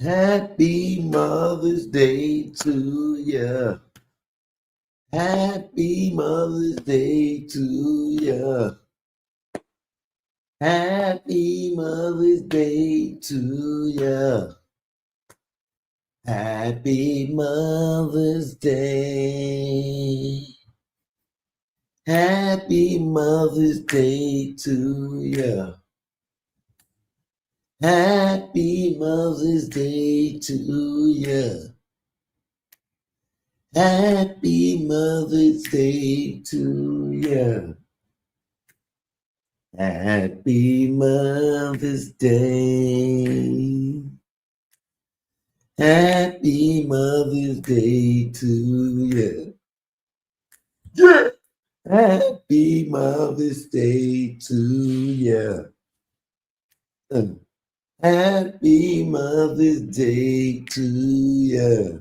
Happy Mother's Day to ya. Happy Mother's Day to ya. Happy Mother's Day to ya. Happy Mother's Day. Happy Mother's Day to ya. Happy Mother's Day to ya. Happy Mother's Day to ya. Happy Mother's Day. Happy Mother's Day to ya. Yeah. Happy Mother's Day to ya. Happy Mother's Day to ya.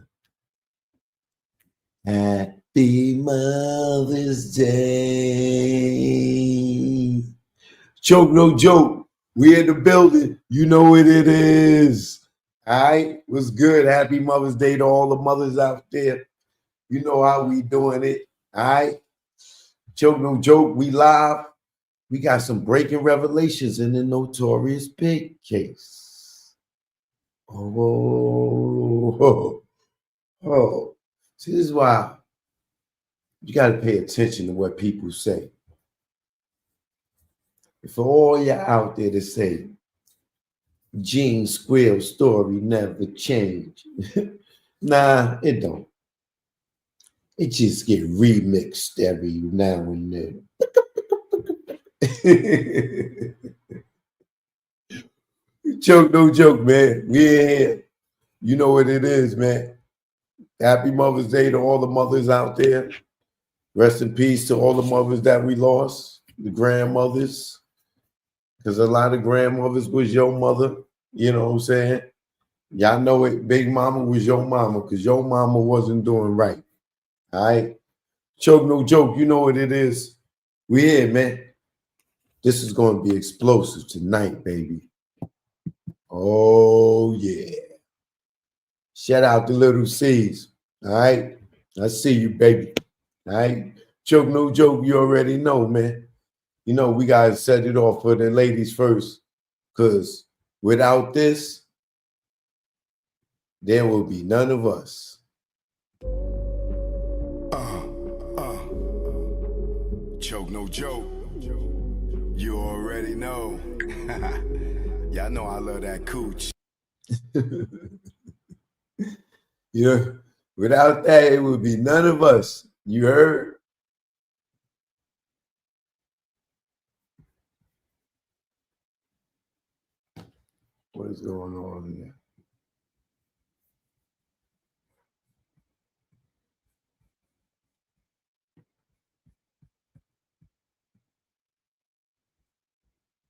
Happy Mother's Day. Joke, no joke. We in the building. You know what it is. All right. What's good? Happy Mother's Day to all the mothers out there. You know how we doing it. All right. Joke, no joke. We live. We got some breaking revelations in the Notorious B.I.G case. Oh. See, this is why you got to pay attention to what people say. For all y'all out there to say, Gene Squeals' story never changed. Nah, it don't. It just get remixed every now and then. Joke, no joke, man. We in here. You know what it is, man. Happy Mother's Day to all the mothers out there. Rest in peace to all the mothers that we lost, the grandmothers. Because a lot of grandmothers was your mother. You know what I'm saying? Y'all know it. Big Mama was your mama because your mama wasn't doing right. All right? Joke, no joke. You know what it is. We here, man. This is going to be explosive tonight, baby. Oh, yeah. Shout out to Little C's. All right? I see you, baby. All right? Joke, no joke. You already know, man. You know, we got to set it off for the ladies first because without this, there will be none of us. Choke, no joke. You already know. Y'all know I love that cooch. Yeah, without that, it would be none of us. You heard? What is going on here?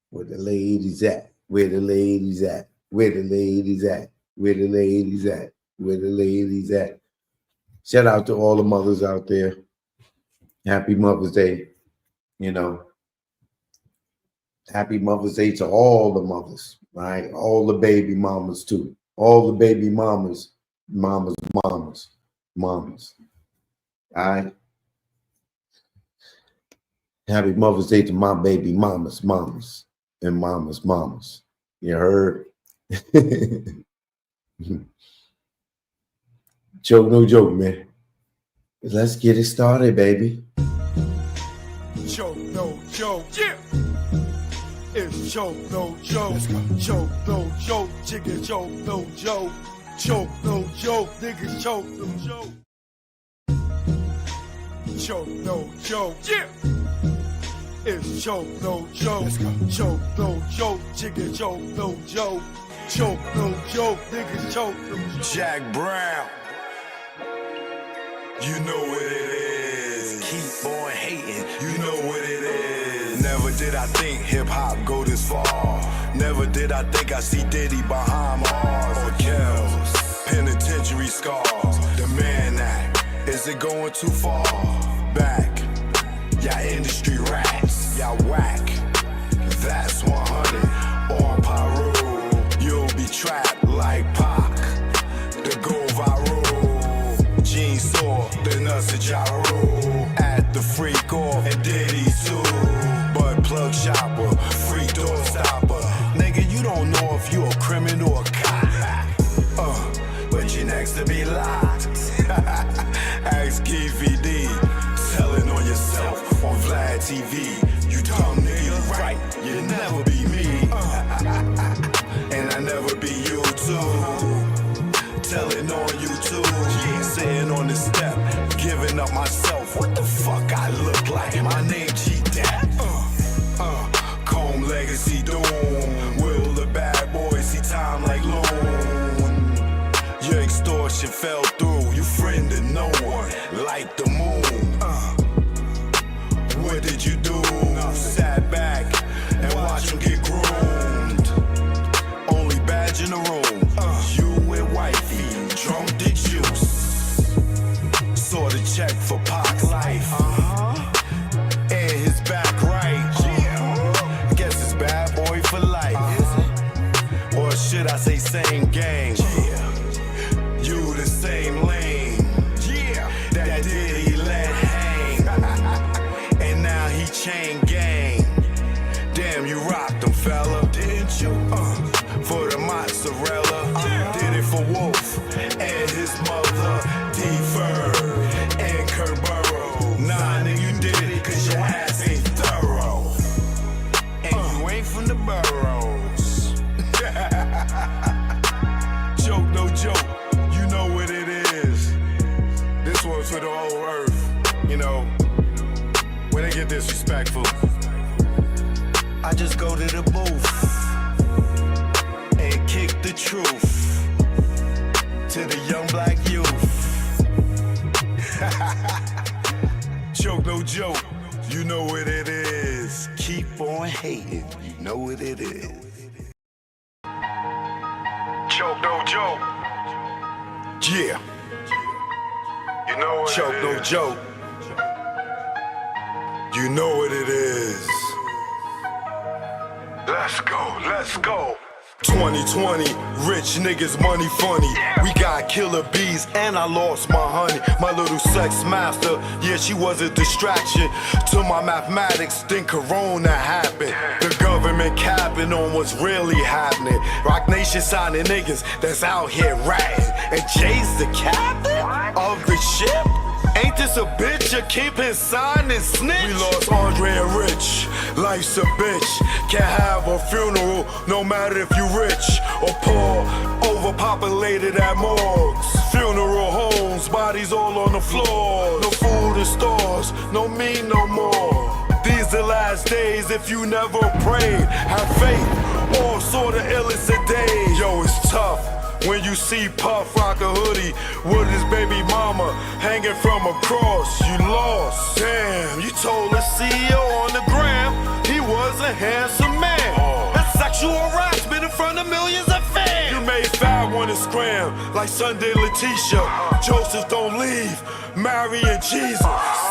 Where the ladies at? Where the ladies at? Where the ladies at? Where the ladies at? Where the ladies at? Shout out to all the mothers out there. Happy Mother's Day. You know, happy Mother's Day to all the mothers, right? All the baby mamas too. All the baby mamas. All right. Happy Mother's Day to my baby mamas, and mamas. You heard? Joke, no joke, man. Let's get it started, baby. Choke, no joke. Yeah. It's choke, no joke. Choke, no joke. Chicken, choke, no joke. Choke, no joke. Niggas, choke, no joke. Choke, no joke. Yeah. It's choke, no joke. Choke, no joke. Chicken, choke, no joke. Choke, no joke. Niggas, choke, no joke. Jack Brown. You know what it is. Keep on hating. You know what it is. Never did I think hip-hop go this far. Never did I think I see Diddy behind bars. Or Kells. Penitentiary scars. The Man Act. Is it going too far? Back. Y'all industry rats. Y'all whack. That's 100. Or Pyro. You'll be trapped like Pac. trust a Ja Rule. At the freak off and Diddy too. Butt plug shopper, free door stopper. Nigga, you don't know if you a criminal or a cop. But you next to be locked. Ask Keefy D, telling on yourself on Vlad TV. You dumb nigga, you right, you never be me. And I never be you too. Telling on you too. Yeah, sitting on the step, giving up myself. What the fuck I look like? My name G-Dap. Comb legacy doom. Will the bad boy see time like loon? Your extortion fell through. You friended no one like the moon. What did you do? Sat back and watch him get groomed. Only badge in the room. You and wifey drunk the juice. Saw the check for Pac life. And his back right. Guess it's bad boy for life. Or should I say same gang? You the same lane. That did he let hang. And now he chain gang. Damn, you rocked him, fella. Didn't you? For the mozzarella. Did it for Wolf and his mother. D-Fur and Kerrborough. Nah, nigga, you did it cause your ass ain't thorough. And you ain't from the boroughs. Joke, no joke. You know what it is. This one's for the whole earth. You know, when they get disrespectful, I just go to the booth and kick the truth to the young black youth. Joke, no joke. You know what it is. Keep on hating. You know what it is. Joke, no joke. Yeah. You know what Choke, it is. No joke. You know what it is. Let's go, let's go. 2020, rich niggas, money funny. We got killer bees and I lost my honey. My little sex master, yeah, she was a distraction to my mathematics. Then Corona happened. The government capping on what's really happening. Rock Nation signing niggas that's out here ratting. And Jay's the captain of the ship? Ain't this a bitch? You keep his sign and snitch? We lost Andre and Rich. Life's a bitch. Can't have a funeral, no matter if you rich or poor. Overpopulated at morgues. Funeral homes, bodies all on the floor. No food in stores, no me no more. These the last days if you never prayed. Have faith, all sort of illest of days. Yo, it's tough. When you see Puff rock a hoodie with his baby mama hanging from a cross, you lost. Damn, you told the CEO on the gram he was a handsome man. That's sexual harassment in front of millions of fans. You made Fab wanna scram like Sunday Letitia. Joseph don't leave, Mary and Jesus.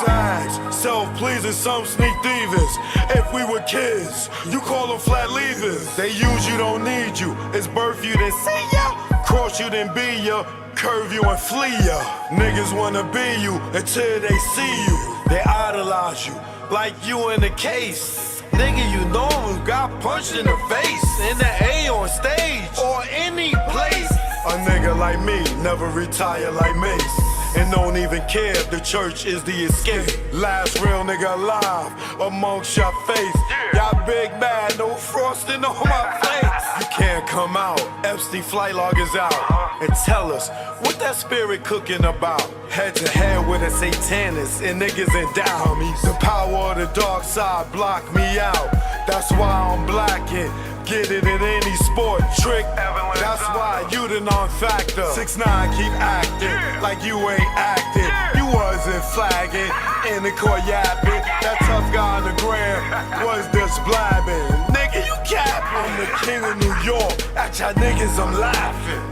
Sags, self-pleasing, some sneak thievers. If we were kids, you call them flat leavers. They use you, don't need you. It's birth you, then see ya. Cross you, then be ya. Curve you and flee ya. Niggas wanna be you until they see you. They idolize you like you in the case. Nigga, you know who got punched in the face. In the A on stage or any place. A nigga like me never retire like Mace. And don't even care if the church is the escape. Last real nigga alive amongst your face. Y'all big bad, no frosting on my face. You can't come out, Epstein flight log is out. And tell us, what that spirit cooking about? Head to head with a satanist and niggas in doubt. The power of the dark side block me out. That's why I'm blacking. Get it in any sport trick. That's why you the non-factor. 6ix9ine keep acting like you ain't acting. You wasn't flagging in the court yapping. That tough guy on the gram was just blabbing. Nigga, you capping. I'm the king of New York. At y'all niggas, I'm laughing.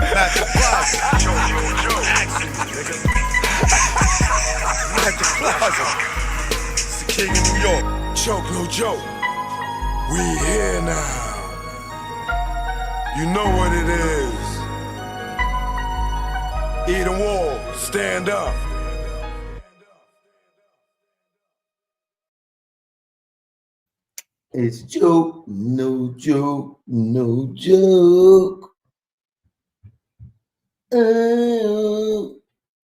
At the plaza. At the plaza. It's the king of New York. Choke, no joke. We here now. You know what it is. Eden Wall, stand up. It's joke, no joke, no joke. Oh,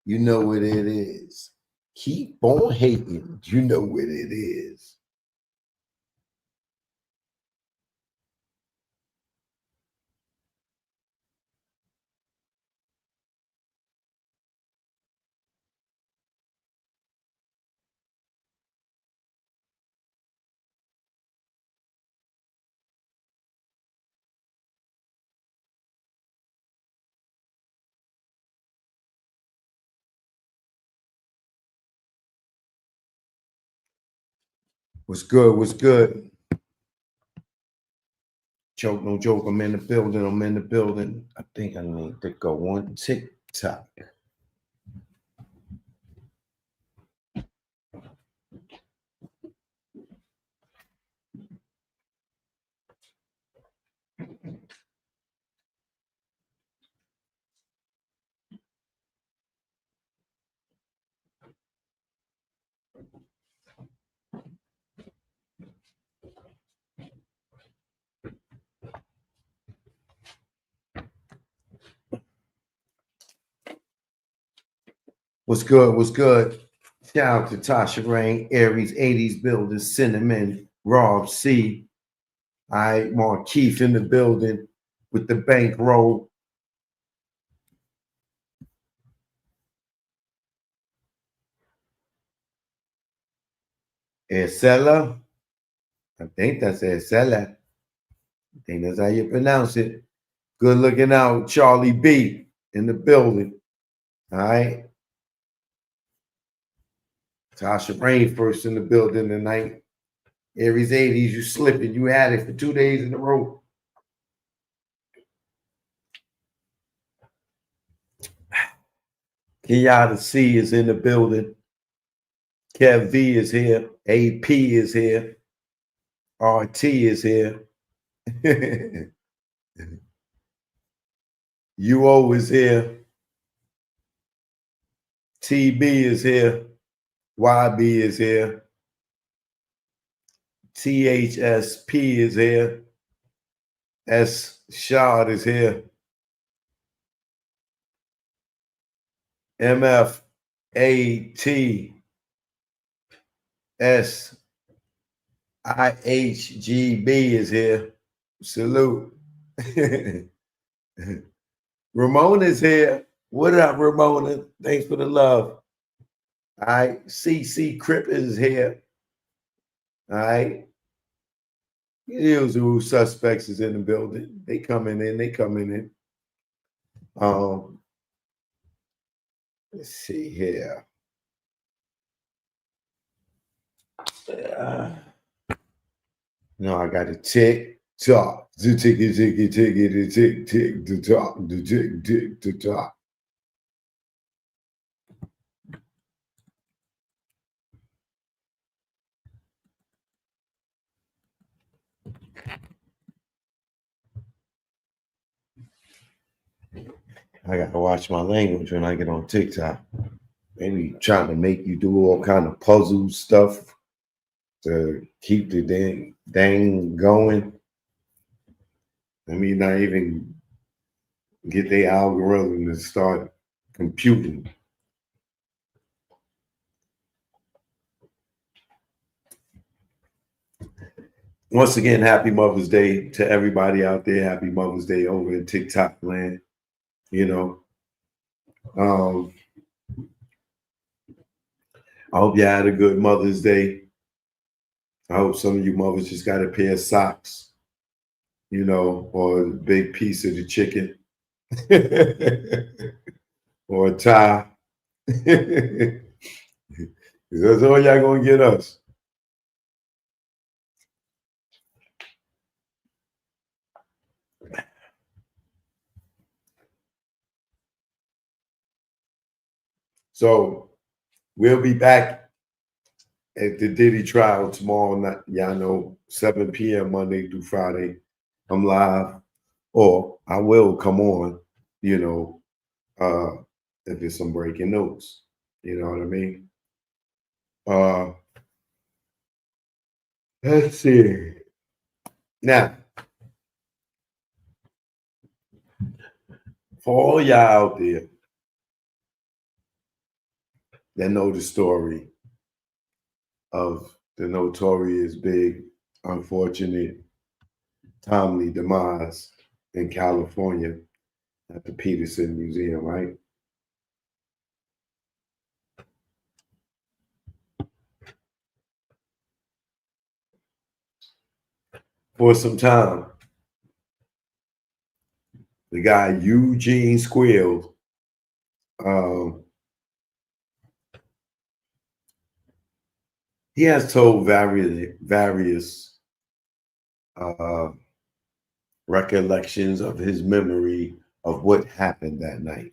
you know what it is. Keep on hating. You know what it is. What's good? What's good? Joke, no joke. I'm in the building. I'm in the building. I think I need to go on TikTok. What's good? What's good? Shout out to Tasha Rain, Aries 80s building, Cinnamon, Rob C. All right, Markeith in the building with the bankroll. Esela. I think that's Esela. I think that's how you pronounce it. Good looking out, Charlie B in the building. All right. Tasha Rain first in the building tonight. Aries 80s, you slipping. You had it for 2 days in a row. Kenyatta C is in the building. Kev V is here. AP is here. RT is here. UO is here. TB is here. YB is here. THSP is here. S. Shard is here. MF AT S IHGB is here. Salute. Ramona is here. What up, Ramona? Thanks for the love. All right. CC Crip is here. All right. Usual suspects is in the building. They coming in. They coming in. Let's see here. No, I got to tick tock. The ticky ticky ticky the tick tick the tock the tick tick the tock. I gotta watch my language when I get on TikTok. Maybe trying to make you do all kind of puzzle stuff to keep the dang going. Let me not even get the algorithm to start computing. Once again, happy Mother's Day to everybody out there. Happy Mother's Day over in TikTok land. You know, I hope you had a good Mother's Day. I hope some of you mothers just got a pair of socks, you know, or a big piece of the chicken or a tie. That's all y'all gonna get us. So we'll be back at the Diddy trial tomorrow night. Y'all know 7 p.m. Monday through Friday. I'm live, or I will come on, you know, if it's some breaking news. You know what I mean? Uh, let's see. Now, for all y'all out there that know the story of the Notorious Big, unfortunate, timely demise in California at the Peterson Museum, right? For some time, the guy Eugene Squeals, um, he has told various uh, recollections of his memory of what happened that night,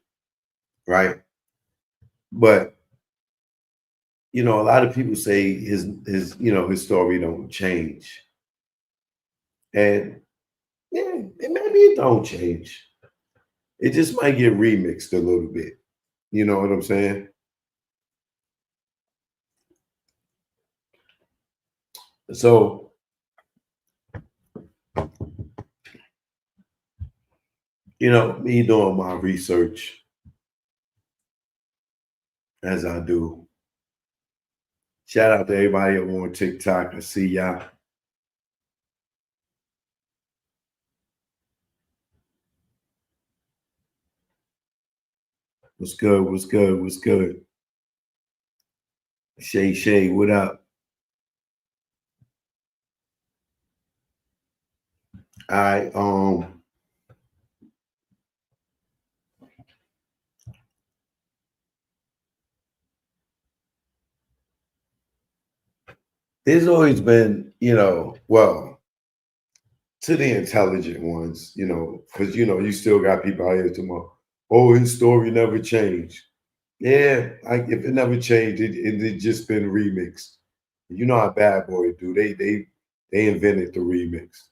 right? But a lot of people say his story don't change, and yeah, maybe it don't change. It just might get remixed a little bit. You know what I'm saying? So, me doing my research as I do. Shout out to everybody over on TikTok. I see y'all. What's good? What's good? What's good? Shay, what up? All right. There's always been, well, to the intelligent ones, because you still got people out here tomorrow. Oh, his story never changed. Yeah, if it never changed, it just been remixed. You know how Bad Boy do. They invented the remix.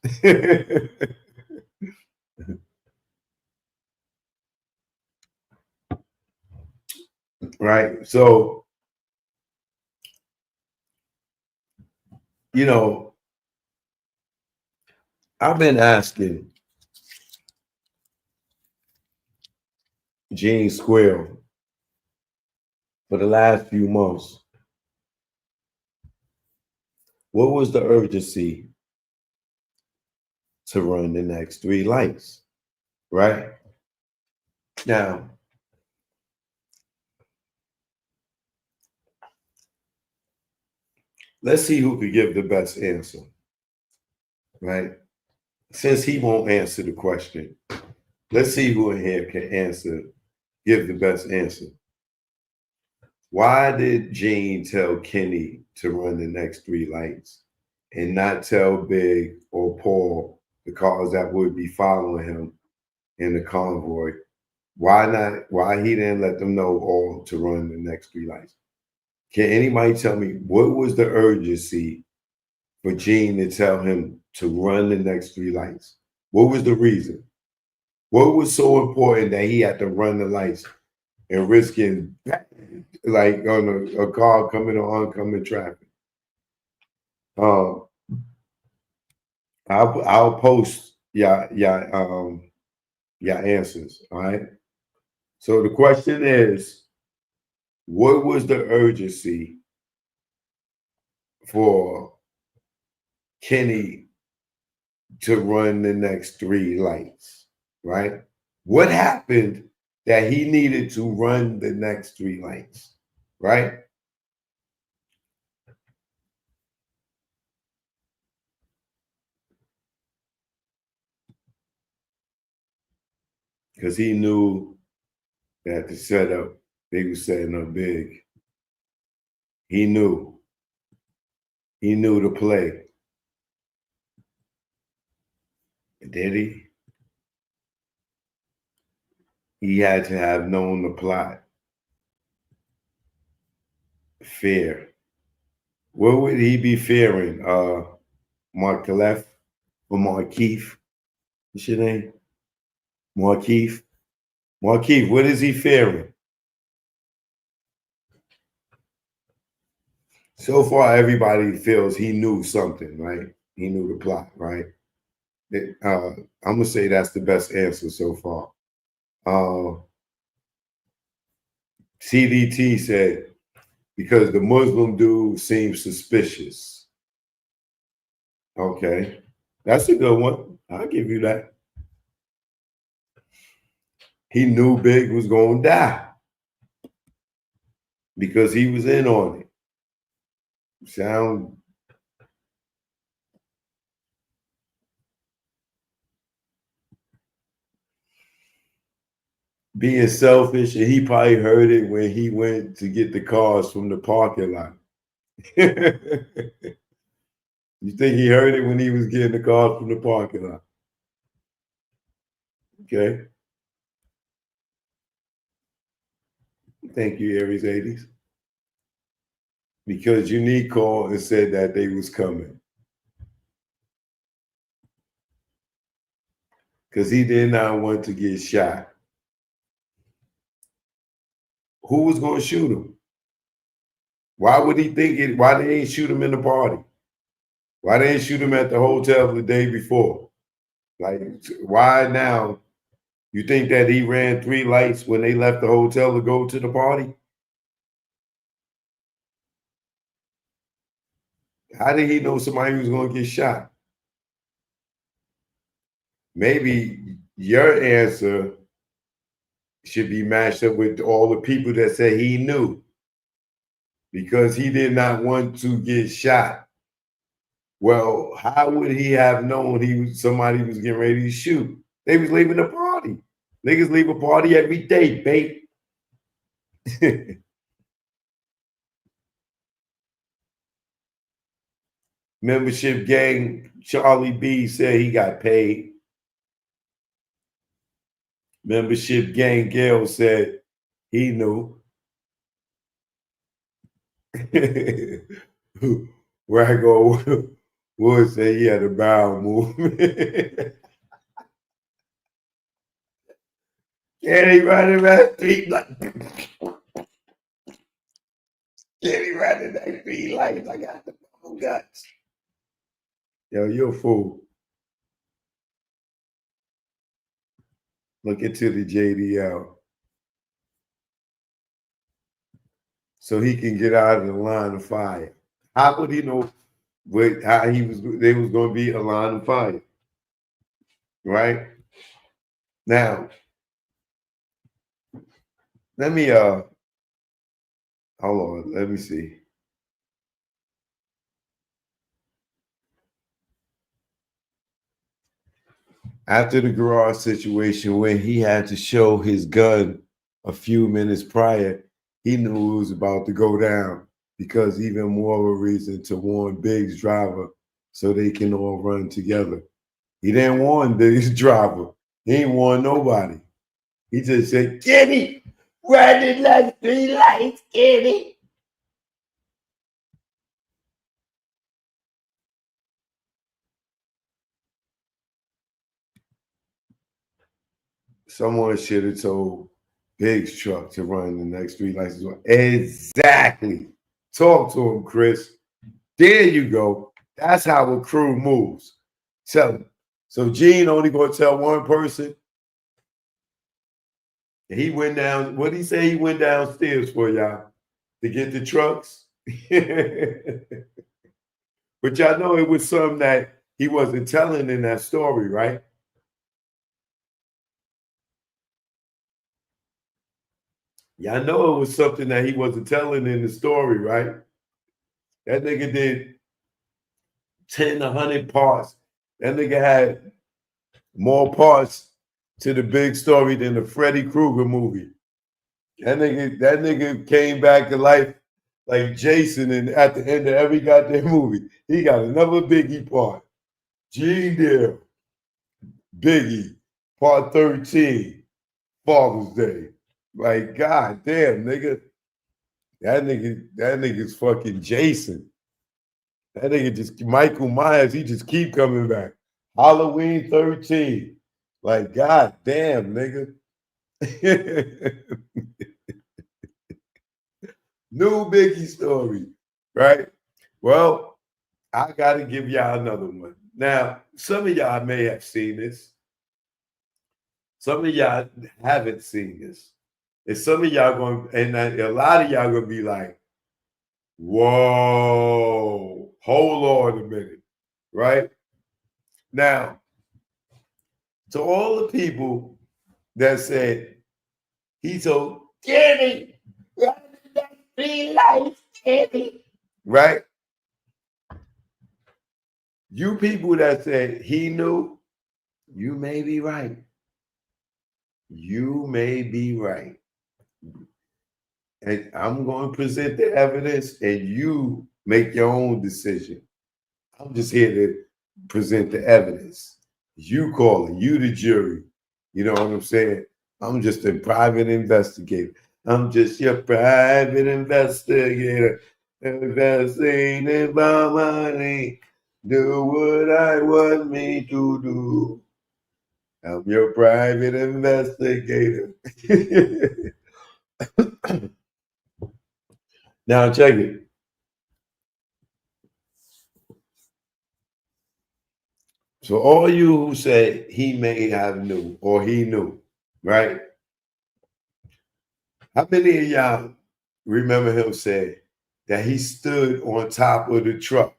Right. So, you know, I've been asking Gene Square for the last few months, what was the urgency to run the next three lights? Right? Now, let's see who could give the best answer. Right? Since he won't answer the question, let's see who in here can give the best answer. Why did Gene tell Kenny to run the next three lights and not tell Big or Paul, the cars that would be following him in the convoy? Why not? Why he didn't let them know all to run the next three lights? Can anybody tell me what was the urgency for Gene to tell him to run the next three lights? What was the reason? What was so important that he had to run the lights and risking like on a car coming on oncoming traffic? Um, I'll post your answers. All right. So the question is, what was the urgency for Kenny to run the next three lights? Right. What happened that he needed to run the next three lights? Right. Because he knew that the setup, they were setting up big. He knew. He knew the play. Did he? He had to have known the plot. Fear. What would he be fearing? Mark Left or Markeith? What's your name? Markeith. Markeith, what is he fearing? So far, everybody feels he knew something, right? He knew the plot, right? I'm gonna say that's the best answer so far. CDT said because the Muslim dude seems suspicious. Okay, that's a good one. I'll give you that. He knew Big was gonna die because he was in on it. Sound being selfish, and he probably heard it when he went to get the cars from the parking lot. You think he heard it when he was getting the cars from the parking lot? Okay. Thank you, Aries 80s. Because Unique called and said that they was coming. Because he did not want to get shot. Who was going to shoot him? Why would he think it? Why they ain't shoot him in the party? Why they ain't shoot him at the hotel the day before? Like, why now? You think that he ran 3 lights when they left the hotel to go to the party? How did he know somebody was going to get shot? Maybe your answer should be matched up with all the people that say he knew because he did not want to get shot. Well, how would he have known somebody was getting ready to shoot? They was leaving the party. Niggas leave a party every day, babe. Membership gang, Charlie B said he got paid. Membership gang, Gail said he knew. Raggo Wood said he had a bowel movement. Can he run in that street like? Can he run in that street like I got the bubble guts? Yo, you're a fool. Look into the JDL. So he can get out of the line of fire. How would he know how they was going to be a line of fire? Right? Now, let me hold on, let me see. After the garage situation, when he had to show his gun a few minutes prior, he knew it was about to go down because even more of a reason to warn Big's driver so they can all run together. He didn't warn Big's driver. He ain't warn nobody. He just said, "Get it, running like 3 lights, get it." Someone should have told Big's truck to run the next 3 lights as well. Exactly. Talk to him, Chris. There you go. That's how a crew moves. So Gene only gonna tell one person. He went down. What did he say? He went downstairs for y'all to get the trucks. But y'all know it was something that he wasn't telling in that story, right? Y'all know it was something that he wasn't telling in the story, right? That nigga did 10, 100 parts. That nigga had more parts to the big story than the Freddy Krueger movie. That nigga came back to life like Jason, and at the end of every goddamn movie, he got another Biggie part. Gene Deal, Biggie, part 13, Father's Day. Like, god damn, nigga. That nigga's fucking Jason. That nigga just Michael Myers, he just keep coming back. Halloween 13. Like, god damn, nigga. New Biggie story. right? Well, I got to give y'all another one. Now, some of y'all may have seen this. Some of y'all haven't seen this. And some of y'all going, and a lot of y'all going to be like, whoa, hold on a minute, right? Now, to all the people that said, he told Jimmy, be like Jimmy, right? You people that said he knew, you may be right. You may be right. And I'm going to present the evidence and you make your own decision. I'm just here to present the evidence. You call it, you the jury. You know what I'm saying? I'm just a private investigator. I'm just your private investigator. Investigating my money. Do what I want me to do. I'm your private investigator. Now check it. So all you who say he may have knew or he knew, right? How many of y'all remember him say that he stood on top of the truck,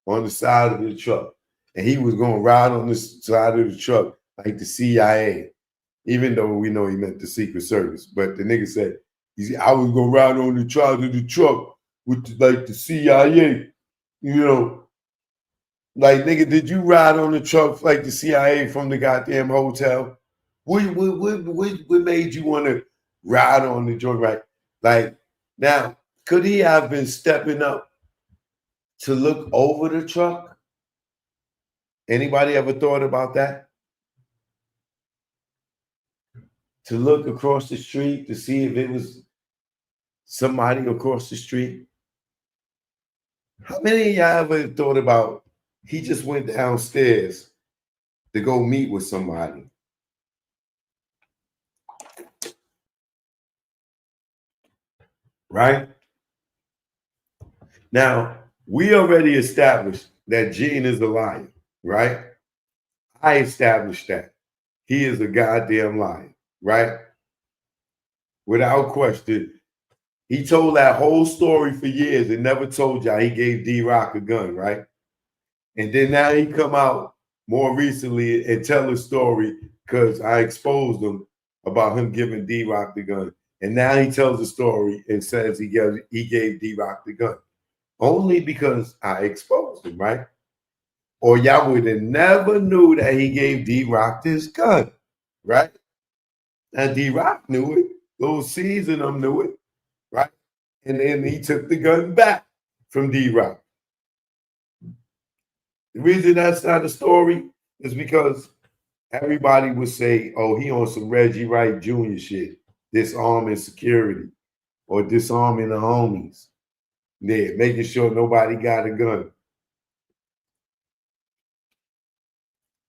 on the side of the truck, and he was going to ride on the side of the truck like the CIA, even though we know he meant the Secret Service. But the nigga said, I was going to ride on the side of the truck with like the CIA, you know. Like, nigga, did you ride on the truck like the CIA from the goddamn hotel? What made you want to ride on the joint, right? Like, now, could he have been stepping up to look over the truck? Anybody ever thought about that? To look across the street to see if it was somebody across the street? How many of y'all ever thought about he just went downstairs to go meet with somebody? Right? Now, we already established that Gene is a liar, right? I established that. He is a goddamn liar, right? Without question. He told that whole story for years and never told y'all he gave D-Rock a gun, right? And then now he come out more recently and tell a story because I exposed him about him giving D-Rock the gun. And now he tells a story and says he gave D-Rock the gun. Only because I exposed him, right? Or y'all would have never knew that he gave D-Rock this gun, right? And D-Rock knew it. Those C's in them knew it, right? And then he took the gun back from D-Rock. The reason that's not a story is because everybody would say, oh, he on some Reggie Wright Jr. shit, disarming security or disarming the homies. Yeah, making sure nobody got a gun.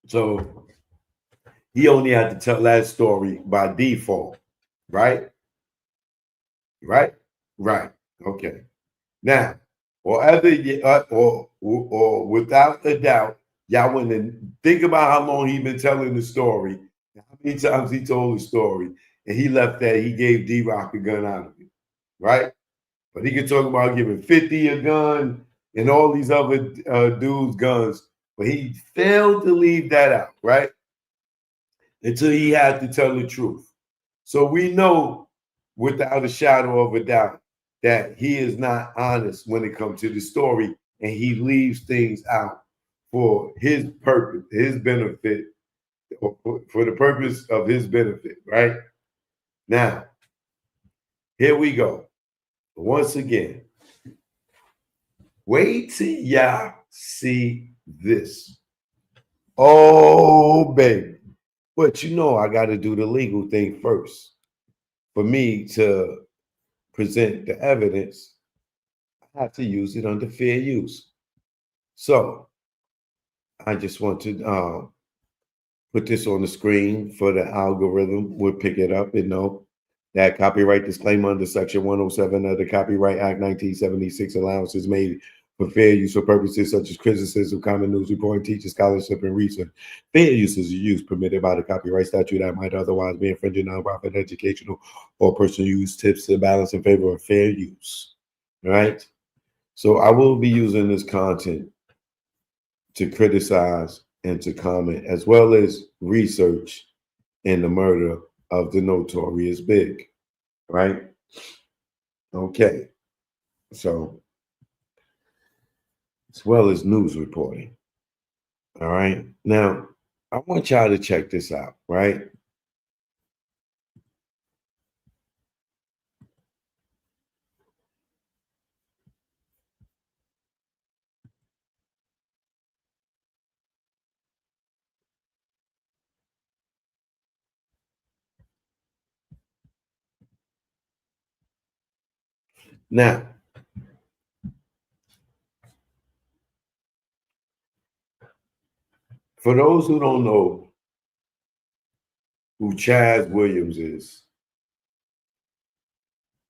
So he only had to tell that story by default, right? Right? Right. Okay. Now, or without a doubt, y'all wouldn't think about how long he been telling the story, how many times he told the story, and he left that he gave D-Rock a gun out of it, right? But he could talk about giving 50 a gun and all these other dudes guns, but he failed to leave that out, right? Until he had to tell the truth. So we know without a shadow of a doubt that he is not honest when it comes to the story and he leaves things out for his purpose, his benefit, or for the purpose of his benefit, right? Now, here we go. Once again, wait till y'all see this. Oh, baby. But you know, I got to do the legal thing first. For me to present the evidence, I have to use it under fair use. So I just want to put this on the screen for the algorithm. We'll pick it up and know That copyright disclaimer under Section 107 of the Copyright Act 1976 allowances made for fair use for purposes such as criticism, common news reporting, teaching, scholarship, and research. Fair use is a use permitted by the copyright statute that might otherwise be infringing nonprofit, educational, or personal use. Tips to balance in favor of fair use. Right? So I will be using this content to criticize and to comment, as well as research in the murder of the Notorious B.I.G. Right? Okay. So, as well as news reporting. All right. Now, I want y'all to check this out, right? Now, for those who don't know who Chaz Williams is,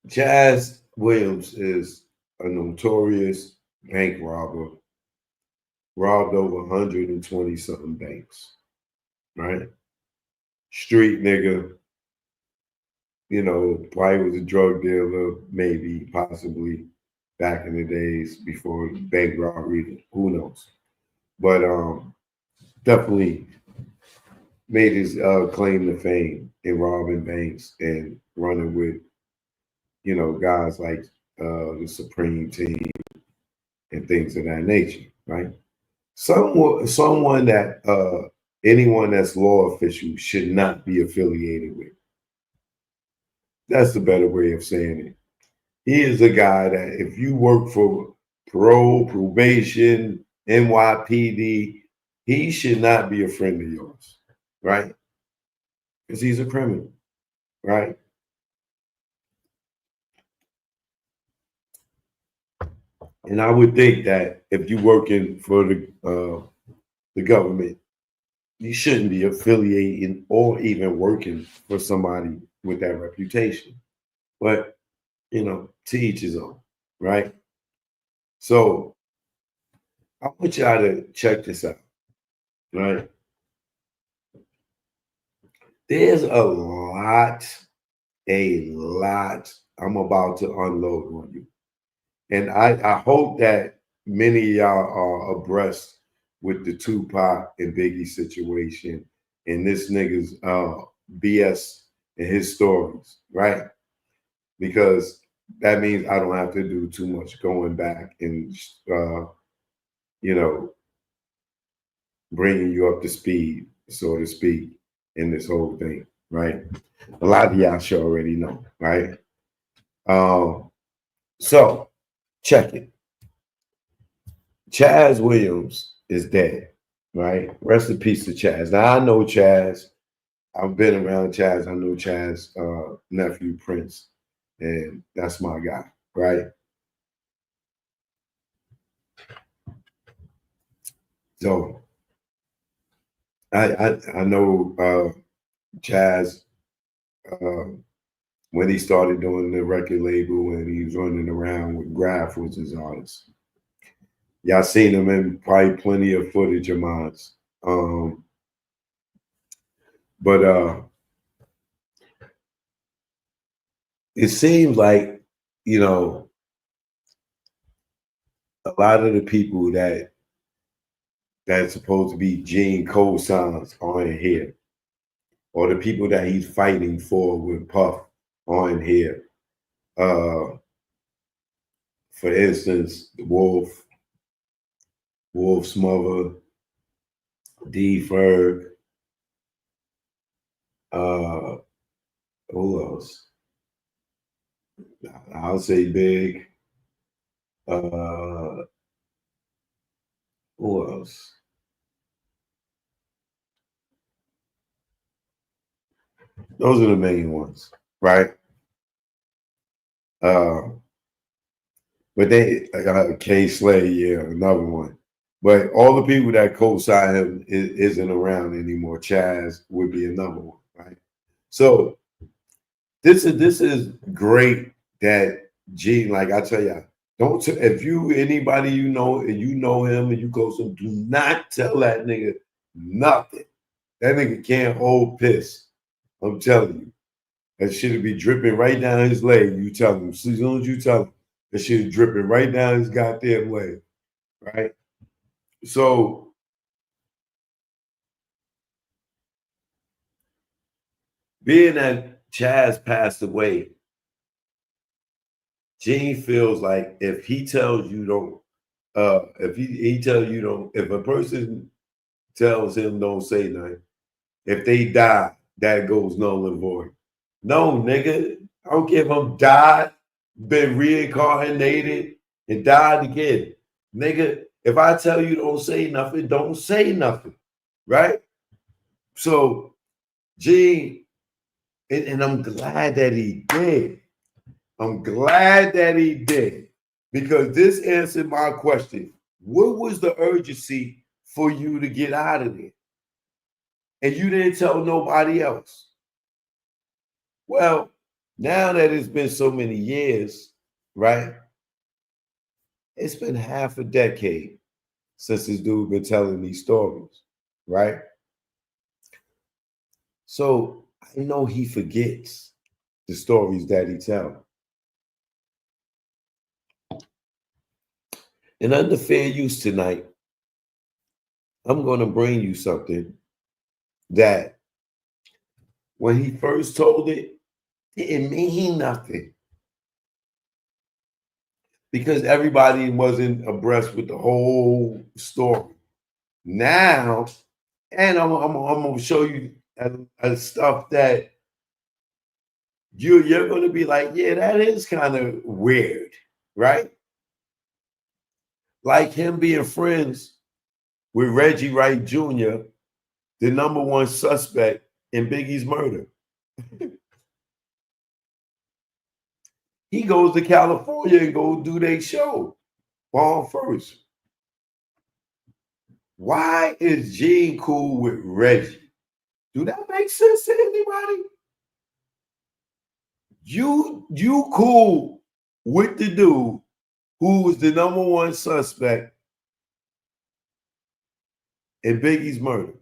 Chaz Williams is a notorious bank robber, robbed over 120 something banks, right? Street nigga, you know, probably was a drug dealer, maybe, possibly back in the days before bank robbery, who knows? But definitely made his claim to fame in robbing banks and running with, you know, guys like the Supreme Team and things of that nature, right? Someone that anyone that's law official should not be affiliated with. That's the better way of saying it. He is a guy that if you work for parole, probation, NYPD, he should not be a friend of yours, right? Because he's a criminal, right? And I would think that if you're working for the government, you shouldn't be affiliating or even working for somebody with that reputation. But you know, to each his own, right? So I want y'all to check this out, right? There's a lot I'm about to unload on you. And I hope that many of y'all are abreast with the Tupac and Biggie situation and this nigga's BS and his stories, right? Because that means I don't have to do too much going back and, you know, bringing you up to speed, so to speak, in this whole thing, right? A lot of y'all should already know, right? So check it. Chaz Williams is dead, right? Rest in peace to Chaz. Now I know Chaz. I've been around Chaz. I know Chaz nephew Prince, and that's my guy, right? So I know Chaz when he started doing the record label and he was running around with Graf was his artist. Y'all seen him in probably plenty of footage of mine. But it seems like, you know, a lot of the people that's supposed to be Gene cosigns aren't here. Or the people that he's fighting for with Puff aren't here. For instance, Wolf's mother, D Ferg, who else? I'll say Big. Who else? Those are the main ones, right? But they K Slay, yeah, another one. But all the people that co-sign him isn't around anymore. Chaz would be another one, right? So This is great that Gene, like I tell you, don't if you anybody you know and you know him and you go to him, do not tell that nigga nothing. That nigga can't hold piss. I'm telling you. That shit'll be dripping right down his leg. You tell him. As soon as you tell him, that shit's dripping right down his goddamn leg. Right? So being that Chaz passed away, Gene feels like if he tells you don't, if he tells you don't, if a person tells him don't say nothing, if they die, that goes null and void. No, nigga, I don't care if I'm died, been reincarnated, and died again. Nigga, if I tell you don't say nothing, don't say nothing. Right? So, Gene, and I'm glad that he did. I'm glad that he did because this answered my question. What was the urgency for you to get out of there? And you didn't tell nobody else. Well, now that it's been so many years, right? It's been half a decade since this dude been telling these stories, right? So I know he forgets the stories that he tells. And under fair use tonight, I'm going to bring you something that when he first told it, it didn't mean nothing because everybody wasn't abreast with the whole story. Now, and I'm going to show you stuff that you're going to be like, yeah, that is kind of weird, right? Like him being friends with Reggie Wright Jr., the number one suspect in Biggie's murder. He goes to California and go do their show on first. Why is Gene cool with Reggie? Do that make sense to anybody? You cool with the dude who was the number one suspect in Biggie's murder.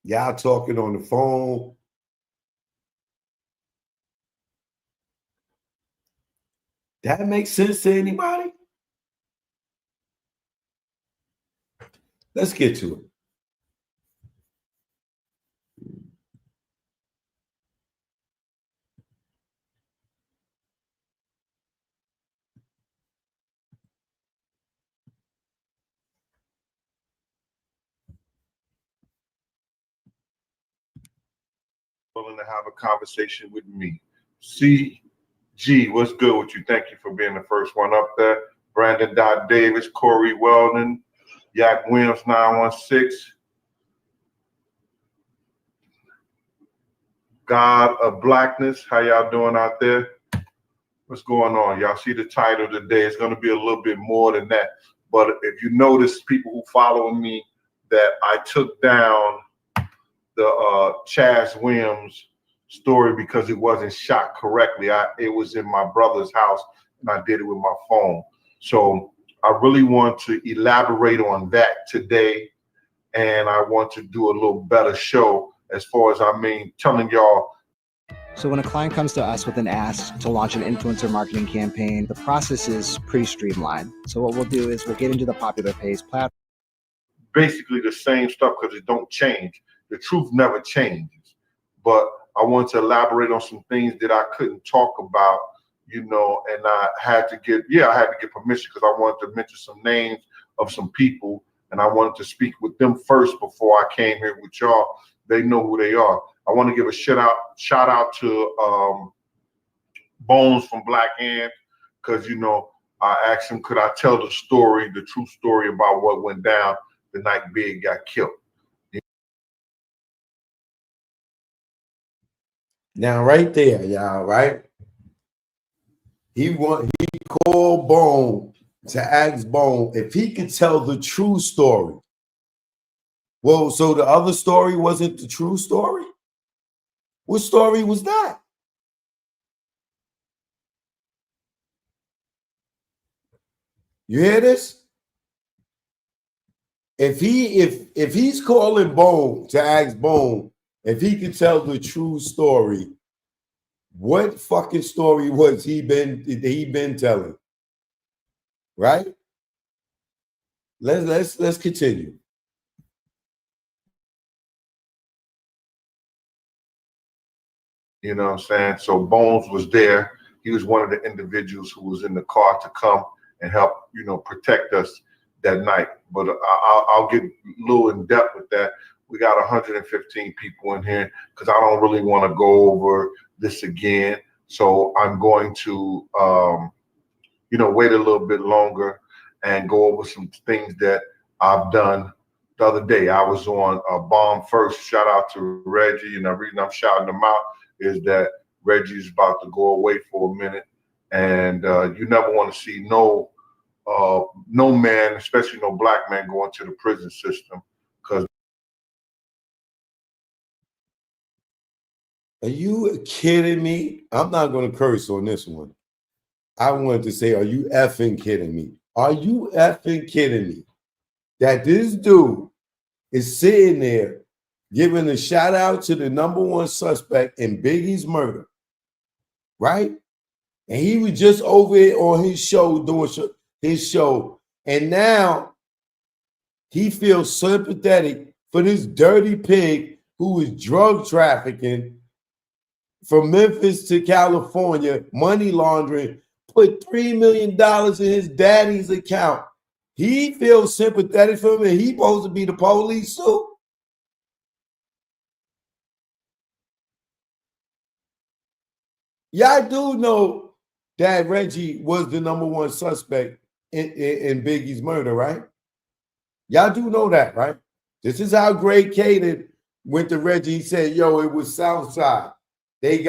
Y'all talking on the phone. That makes sense to anybody? Let's get to it. Willing to have a conversation with me. CG, what's good with you? Thank you for being the first one up there. Brandon Dot Davis, Corey Weldon, Yak Williams 916. God of Blackness, how y'all doing out there? What's going on? Y'all see the title today. It's going to be a little bit more than that. But if you notice, people who follow me, that I took down the Chaz Williams story because it wasn't shot correctly. It was in my brother's house and I did it with my phone. So I really want to elaborate on that today. And I want to do a little better show as far as telling y'all. So when a client comes to us with an ask to launch an influencer marketing campaign, the process is pretty streamlined. So what we'll do is we'll get into the popular page platform. Basically the same stuff because it don't change. The truth never changes. But I want to elaborate on some things that I couldn't talk about, and I had to get permission because I wanted to mention some names of some people and I wanted to speak with them first before I came here with y'all. They know who they are. I want to give a shout out to Bones from Black Ant because, I asked him, could I tell the true story about what went down the night Big got killed. Now, right there, y'all, right? He called Bone to ask Bone if he could tell the true story Well, so the other story wasn't the true story? What story was that? You hear this? If he's calling Bone to ask Bone if he could tell the true story, what fucking story was he been telling? Right? Let's continue. You know what I'm saying? So Bones was there. He was one of the individuals who was in the car to come and help, you know, protect us that night. But I'll get a little in depth with that. We got 115 people in here because I don't really want to go over this again. So I'm going to, you know, wait a little bit longer and go over some things that I've done the other day. I was on Bomb First. Shout out to Reggie. And the reason I'm shouting them out is that Reggie's about to go away for a minute. And you never want to see no man, especially no black man, going to the prison system. Because Are you kidding me? I'm not going to curse on this one. I wanted to say, are you effing kidding me? Are you effing kidding me that this dude is sitting there giving a shout out to the #1 suspect in Biggie's murder, right? And he was just over it on his show doing his show. And now he feels sympathetic for this dirty pig who was drug trafficking from Memphis to California, money laundering, put $3 million in his daddy's account. He feels sympathetic for him, and he's supposed to be the police too. Y'all do know that Reggie was the #1 suspect in Biggie's murder, right? Y'all do know that, right? This is how Greg Caden went to Reggie. He said, yo, it was Southside. They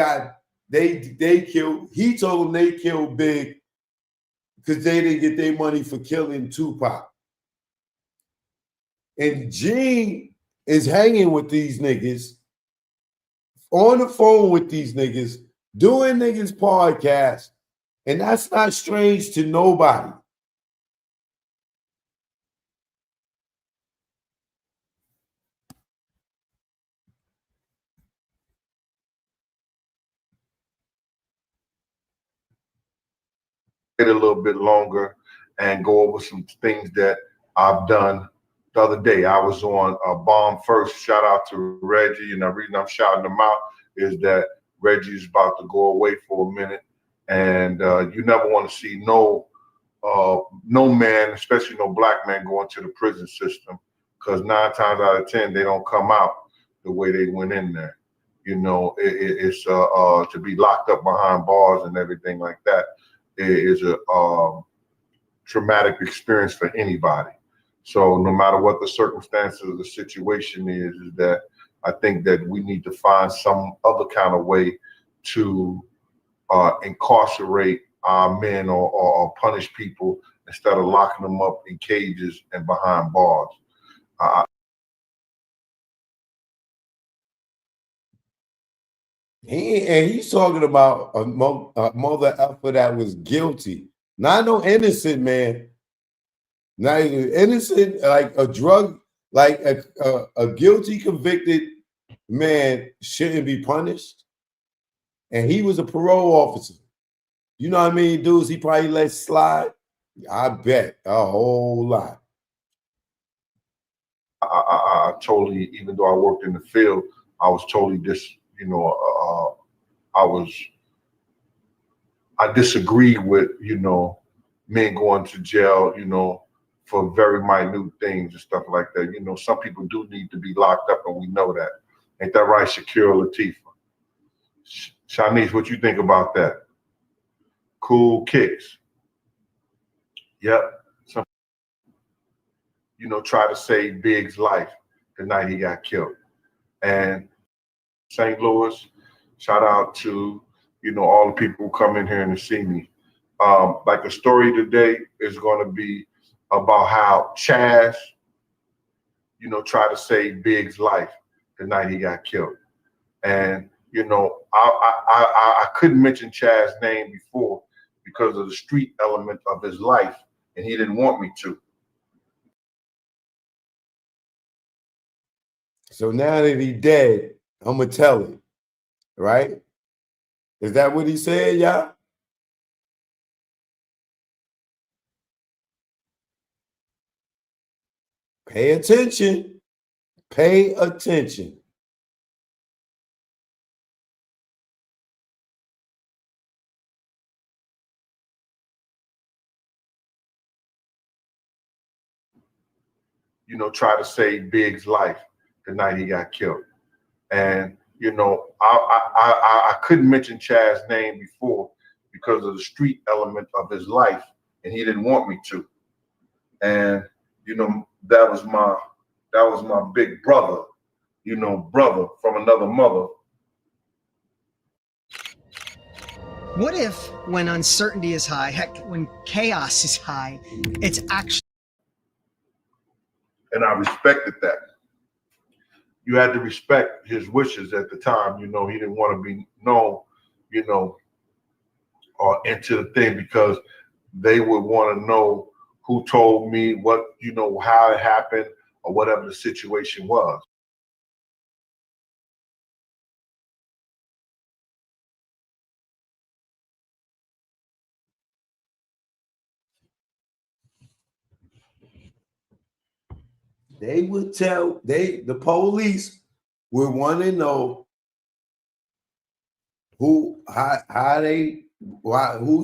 killed, he told them they killed Big because they didn't get their money for killing Tupac. And Gene is hanging with these niggas, on the phone with these niggas, doing niggas podcasts, and that's not strange to nobody. wait a little bit longer and go over some things that I've done the other day. I was on Bomb First. Shout out to Reggie. And the reason I'm shouting them out is that Reggie's about to go away for a minute. And you never want to see no man, especially no black man, going to the prison system, because 9 times out of 10 they don't come out the way they went in there. You know, it's to be locked up behind bars and everything like that is a traumatic experience for anybody. So no matter what the circumstances of the situation is that I think that we need to find some other kind of way to incarcerate our men or punish people instead of locking them up in cages and behind bars. He's talking about a mother effer that was guilty, not no innocent man, not even innocent, like a drug, like a guilty convicted man shouldn't be punished. And he was a parole officer. You know what I mean, dudes? He probably let slide. I bet a whole lot. I totally, even though I worked in the field, I was totally I disagree with, men going to jail, for very minute things and stuff like that. You know, some people do need to be locked up, and we know that. Ain't that right, Shakira Latifah? Shanice, what you think about that? Cool kicks. Yep. Some, try to save Big's life the night he got killed. And St. Louis, shout out to, all the people who come in here and see me. Like the story today is going to be about how Chaz try to save Big's life the night he got killed. And I couldn't mention Chaz's name before because of the street element of his life, and he didn't want me to. So now that he dead, I'm gonna tell him, right? Is that what he said, y'all? Pay attention. Pay attention. Try to save Big's life the night he got killed. And I couldn't mention Chaz's name before because of the street element of his life, and he didn't want me to. And that was my big brother, brother from another mother. What if, when uncertainty is high, heck, when chaos is high, it's actually... And I respected that. You had to respect his wishes at the time. He didn't want to be known, or into the thing, because they would want to know who told me what, how it happened, or whatever the situation was. They would tell, the police would want to know who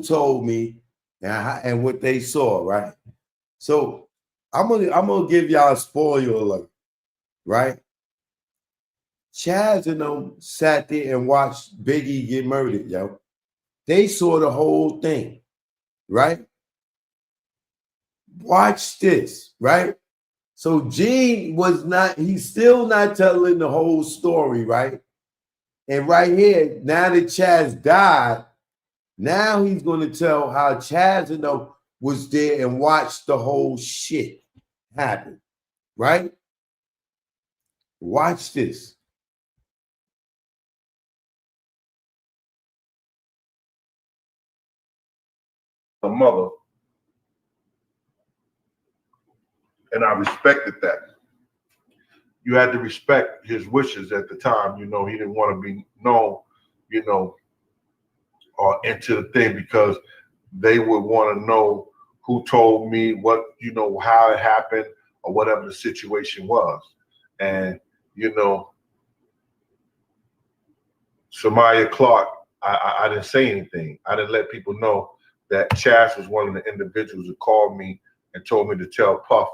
told me and what they saw, right? So I'm gonna give y'all a spoiler alert, right? Chaz and them sat there and watched Biggie get murdered, yo. They saw the whole thing, right? Watch this, right? So Gene he's still not telling the whole story, right? And right here, now that Chaz died, now he's going to tell how Chaz and them was there and watched the whole shit happen, right? Watch this. The mother. And I respected that. You had to respect his wishes at the time. He didn't want to be known, or into the thing, because they would want to know who told me what, how it happened, or whatever the situation was. And, Samaya Clark, I didn't say anything. I didn't let people know that Chaz was one of the individuals who called me and told me to tell Puff,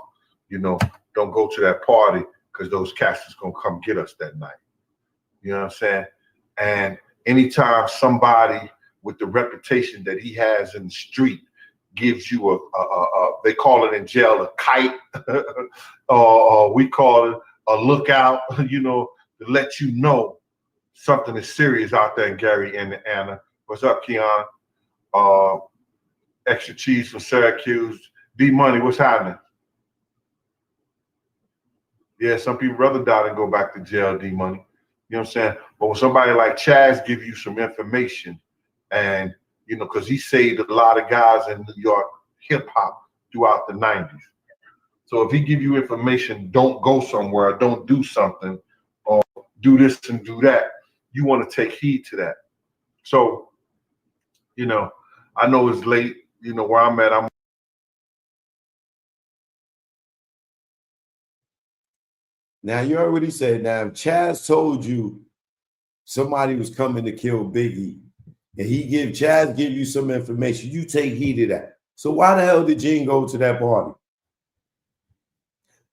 don't go to that party because those cats is going to come get us that night. You know what I'm saying? And anytime somebody with the reputation that he has in the street gives you they call it in jail a kite, or we call it a lookout, to let you know something is serious out there in Gary, Indiana. What's up, Keon? Extra cheese from Syracuse. D Money, what's happening? Yeah, some people rather die than go back to jail, D Money. You know what I'm saying? But when somebody like Chaz give you some information, and because he saved a lot of guys in New York hip hop throughout the 90s. So if he give you information, don't go somewhere, don't do something, or do this and do that, you want to take heed to that. So, I know it's late, where I'm at, Now you already said, now if Chaz told you somebody was coming to kill Biggie, and Chaz give you some information, you take heed of that. So why the hell did Gene go to that party?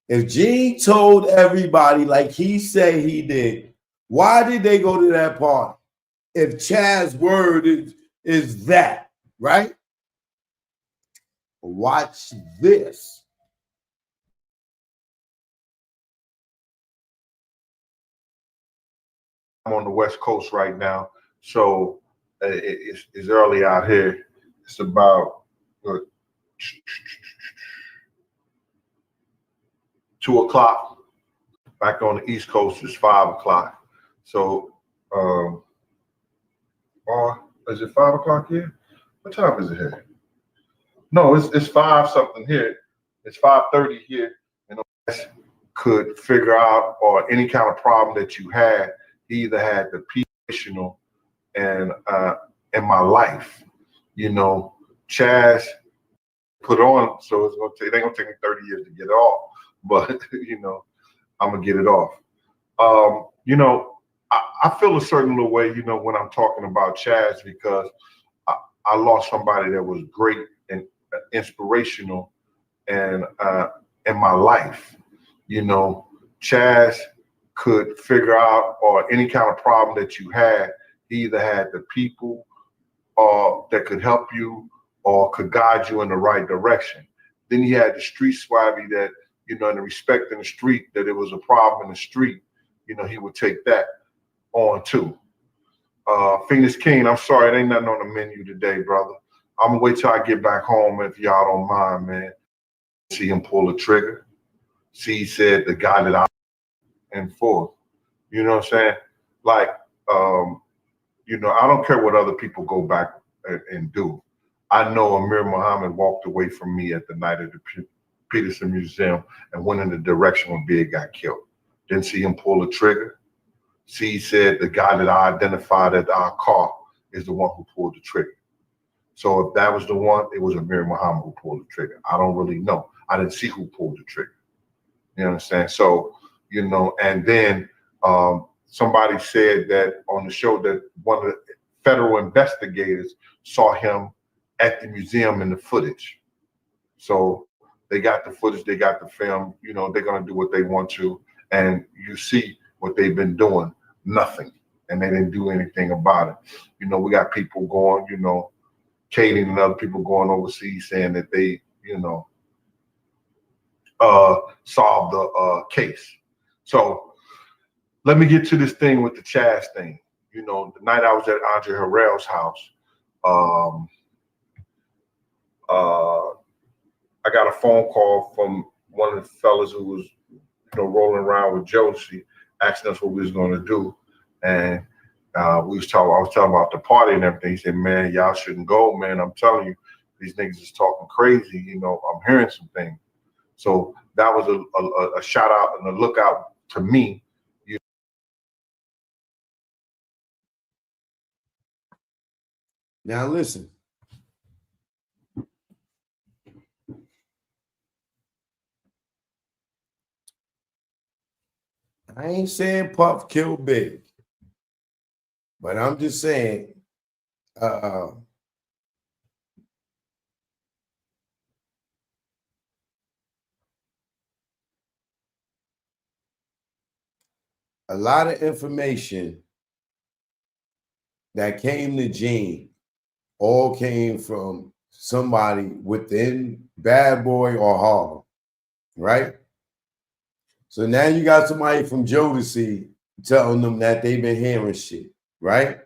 If Gene told everybody like he said he did, why did they go to that party? If Chaz's word is that, right? Watch this. I'm on the West Coast right now, so it's early out here. It's about 2 o'clock. Back on the East Coast, it's 5 o'clock. So, or is it 5 o'clock here? What time is it here? No, it's 5 something here. It's 5:30 here. And could figure out, or any kind of problem that you had, he either had the professional and in my life, you know, Chaz put on, so it's gonna take, it ain't gonna take me 30 years to get it off, but you know, I'm gonna get it off. You know, I feel a certain little way, you know, when I'm talking about Chaz, because I lost somebody that was great and inspirational and in my life. You know, Chaz could figure out, or any kind of problem that you had, he either had the people that could help you or could guide you in the right direction. Then he had the street swabby that, you know, and the respect in the street, that it was a problem in the street, you know, he would take that on too. Phoenix King, I'm sorry, it ain't nothing on the menu today, brother. I'm gonna wait till I get back home if y'all don't mind, man. See him pull the trigger. See, he said the guy that I and forth. You know what I'm saying? Like, you know, I don't care what other people go back and do. I know Amir Muhammad walked away from me at the night of the Peterson Museum and went in the direction when Big got killed. Didn't see him pull the trigger. See, he said the guy that I identified at our car is the one who pulled the trigger. So if that was the one, it was Amir Muhammad who pulled the trigger. I don't really know. I didn't see who pulled the trigger. You understand? So, you know, and then somebody said that on the show that one of the federal investigators saw him at the museum in the footage. So they got the footage, they got the film, you know, they're gonna do what they want to. And you see what they've been doing, nothing. And they didn't do anything about it. You know, we got people going, you know, Katie and other people going overseas saying that they, you know, solved the case. So let me get to this thing with the Chaz thing. You know, the night I was at Andre Harrell's house, I got a phone call from one of the fellas who was, you know, rolling around with Josie, asking us what we was going to do. And I was talking about the party and everything. He said, man, y'all shouldn't go, man. I'm telling you, these niggas is talking crazy. You know, I'm hearing some things. So that was a shout out and a lookout to me. Now listen. I ain't saying Puff killed Big, but I'm just saying a lot of information that came to Gene all came from somebody within Bad Boy or Harlem, right? So now you got somebody from Jodeci telling them that they've been hearing shit, right?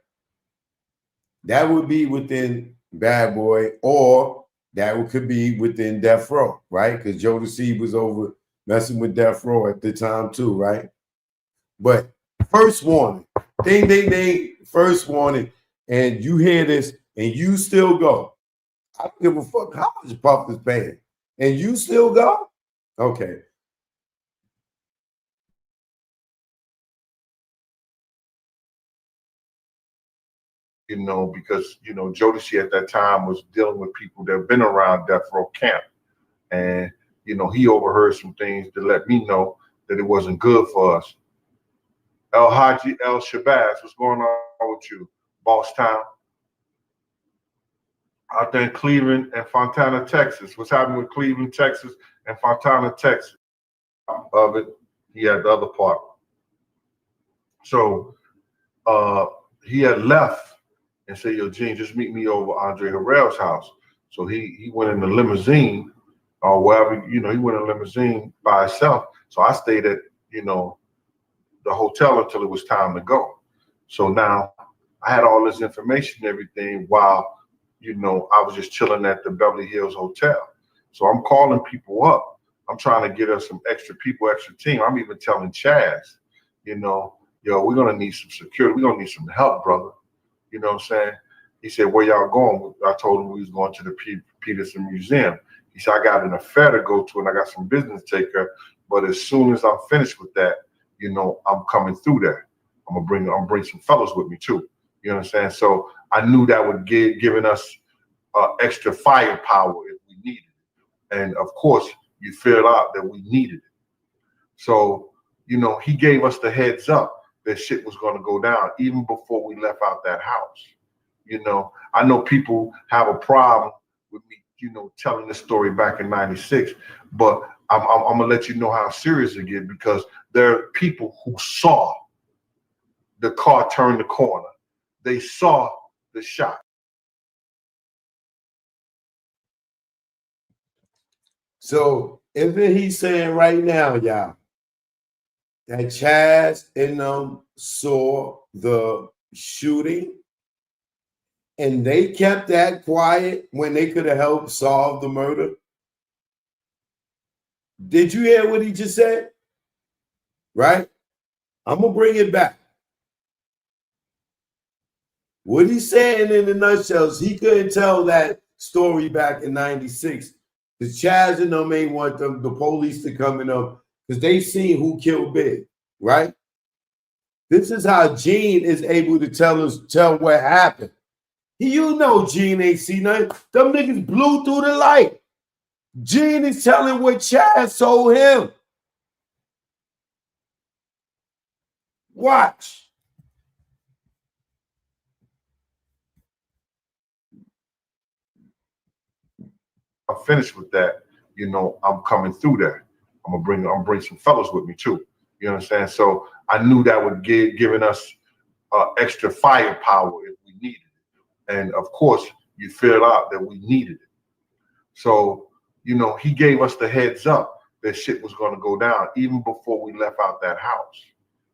That would be within Bad Boy, or that could be within Death Row, right? Because Jodeci was over messing with Death Row at the time too, right? But first warning, ding, ding, ding, first warning, and you hear this and you still go. I don't give a fuck how much Puff is paying. And you still go? Okay. You know, because, you know, Jodeci at that time was dealing with people that have been around Death Row Camp. And, you know, he overheard some things to let me know that it wasn't good for us. El Haji El Shabazz, what's going on with you? Boss Town. Out there in Cleveland and Fontana, Texas. What's happening with Cleveland, Texas and Fontana, Texas? Of it, he had the other part. So he had left and said, yo, Gene, just meet me over Andre Harrell's house. So he went in the limousine or wherever, you know, he went in a limousine by himself. So I stayed at, you know, the hotel until it was time to go. So now I had all this information and everything while, you know, I was just chilling at the Beverly Hills Hotel. So I'm calling people up I'm trying to get us some extra people, extra team. I'm even telling Chaz, you know, yo, we're gonna need some security. We're gonna need some help, brother. You know what I'm saying? He said, where y'all going? I told him we was going to the Peterson Museum. He said, I got an affair to go to and I got some business to take care of. But as soon as I'm finished with that, you know, I'm coming through there. I'm gonna bring some fellows with me too. You know what I'm saying? So I knew that would giving us extra firepower if we needed it. And of course, you figured out that we needed it. So, you know, he gave us the heads up that shit was going to go down even before we left out that house. You know, I know people have a problem with me, you know, telling this story back in '96, but I'm gonna let you know how serious it gets, because there are people who saw the car turn the corner. They saw the shot. So isn't he saying right now, y'all, that Chaz and them saw the shooting and they kept that quiet when they could have helped solve the murder? Did you hear what he just said? Right? I'm going to bring it back. What he's saying in a nutshell is he couldn't tell that story back in '96 because Chaz and them ain't want the police to come in up because they seen who killed Big, right? This is how Gene is able to tell what happened. You know Gene ain't seen nothing. Them niggas blew through the light. Gene is telling what Chaz told him. Watch. I'm finished with that, you know, I'm coming through there. I'm gonna bring some fellows with me too. You know what I'm saying? So I knew that would giving us extra firepower if we needed it. And of course, you figured out that we needed it. So, you know, he gave us the heads up that shit was gonna go down even before we left out that house.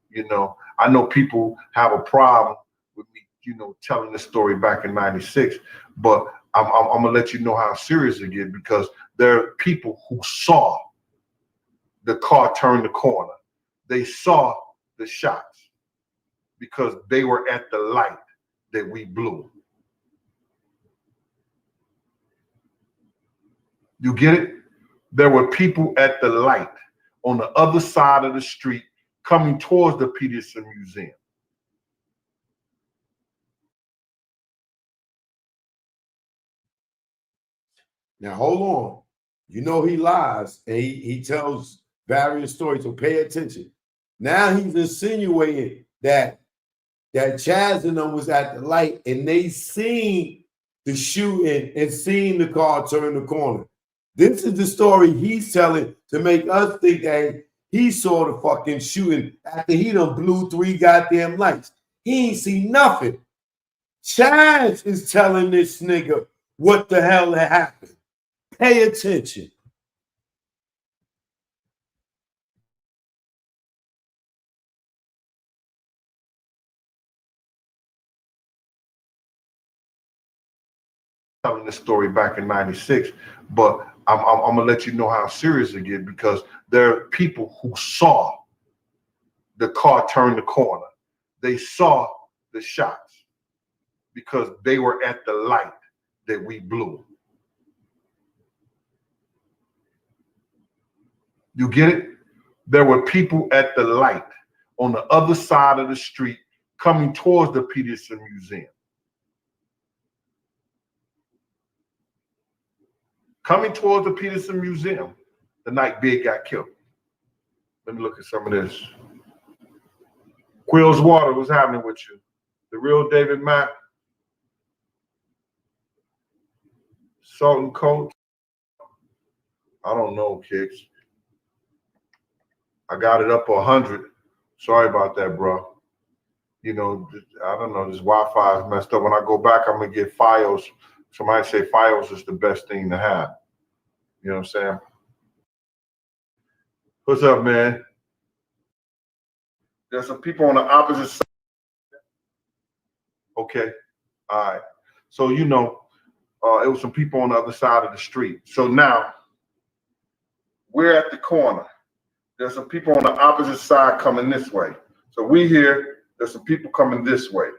You know, I know people have a problem with me, you know, telling this story back in '96, but I'm gonna let you know how serious it gets, because there are people who saw the car turn the corner. They saw the shots because they were at the light that we blew. You get it? There were people at the light on the other side of the street coming towards the Peterson Museum. Now hold on. You know he lies and he tells various stories, so pay attention. Now he's insinuating that Chaz and them was at the light and they seen the shooting and seen the car turn the corner. This is the story he's telling to make us think that he saw the fucking shooting after he done blew 3 goddamn lights. He ain't seen nothing. Chaz is telling this nigga what the hell had happened. Pay attention. Telling this story back in '96, but I'm gonna let you know how serious it gets, because there are people who saw the car turn the corner. They saw the shots because they were at the light that we blew. You get it? There were people at the light on the other side of the street coming towards the Peterson Museum. Coming towards the Peterson Museum the night Big got killed. Let me look at some of this. Squeals Water, what's happening with you? The real David Mack. Salt and Coat. I don't know, kicks. I got it up to 100. Sorry about that, bro. You know, I don't know, this Wi-Fi is messed up. When I go back, I'm gonna get Fios. Somebody say Fios is the best thing to have. You know what I'm saying? What's up, man? There's some people on the opposite side. Okay, all right. So, you know, it was some people on the other side of the street. So now, We're at the corner. There's some people on the opposite side coming this way. So we here, there's some people coming this way.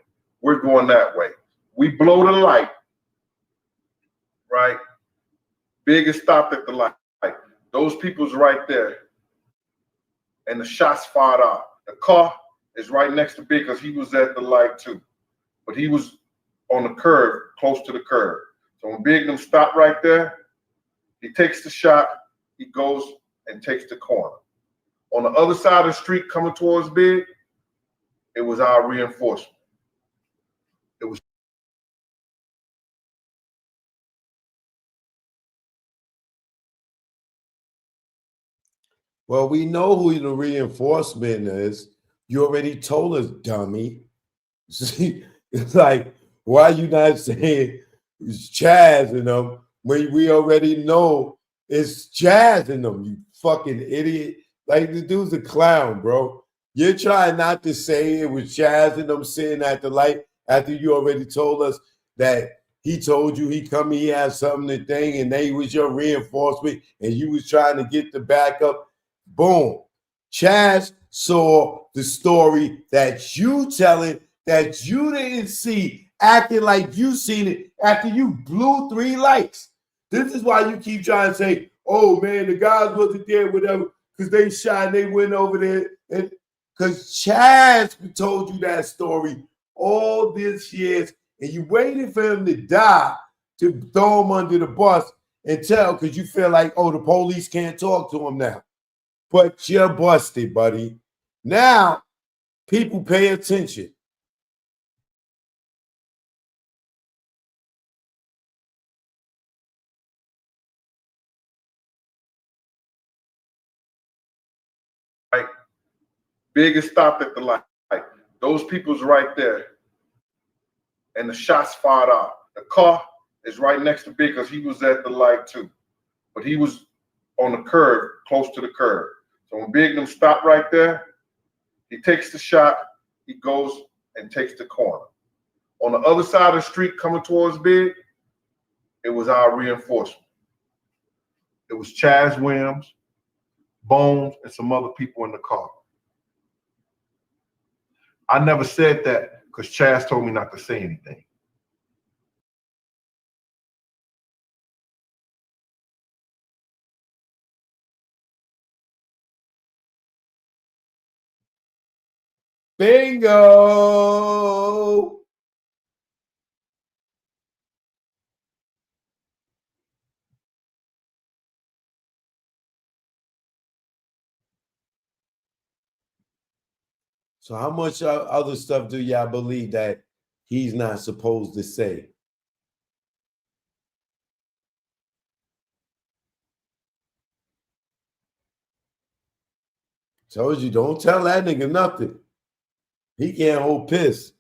We're going that way. We blow the light, right? Big is stopped at the light. Those people's right there. And the shots fired off. The car is right next to Big because he was at the light too. But he was on the curb, close to the curb. So when Big them stopped right there, he takes the shot, he goes and takes the corner. On the other side of the street coming towards Big, it was our reinforcement. It was Well, we know who the reinforcement is. You already told us, dummy. See, it's like, why are you not saying it's Chaz in them when we already know it's Jazz in them, you fucking idiot. Like, the dude's a clown, bro. You're trying not to say it was Chaz in them sitting at the light after you already told us that he told you he come, he had something to thing, and they was your reinforcement, and you was trying to get the backup. Boom. Chaz saw the story that you telling that you didn't see, acting like you seen it after you blew 3 lights. This is why you keep trying to say, oh man, the guys wasn't there, whatever, because they shot and they went over there. And because Chaz told you that story all these years, and you waited for him to die to throw him under the bus and tell, because you feel like, oh, the police can't talk to him now. But you're busted, buddy. Now, people pay attention. like Big is stopped at the light. Those people's right there. And the shots fired off. The car is right next to Big because he was at the light too. But he was on the curb, close to the curb. So when Big them stopped right there, he takes the shot, he goes and takes the corner. On the other side of the street coming towards Big, it was our reinforcement. It was Chaz Williams, Bones, and some other people in the car. I never said that because Chaz told me not to say anything. Bingo! So how much other stuff do y'all believe that he's not supposed to say? Told you, don't tell that nigga nothing. He can't hold piss.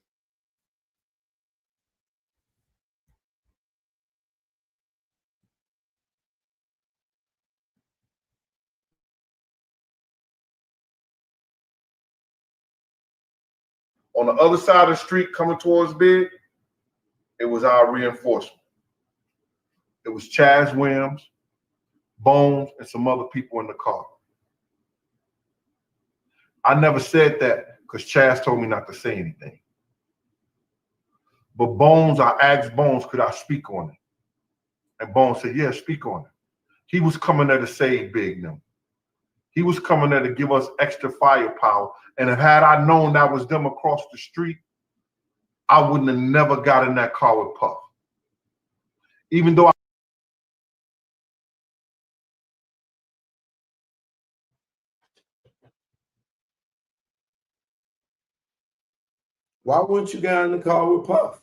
On the other side of the street coming towards Big, it was our reinforcement. It was Chaz Williams, Bones, and some other people in the car. I never said that because Chaz told me not to say anything. But Bones, I asked Bones, could I speak on it? And Bones said, yeah, speak on it. He was coming there to save Big them. He was coming there to give us extra firepower. And if had I known that was them across the street, I wouldn't have never got in that car with Puff. Even though Why wouldn't you get in the car with Puff?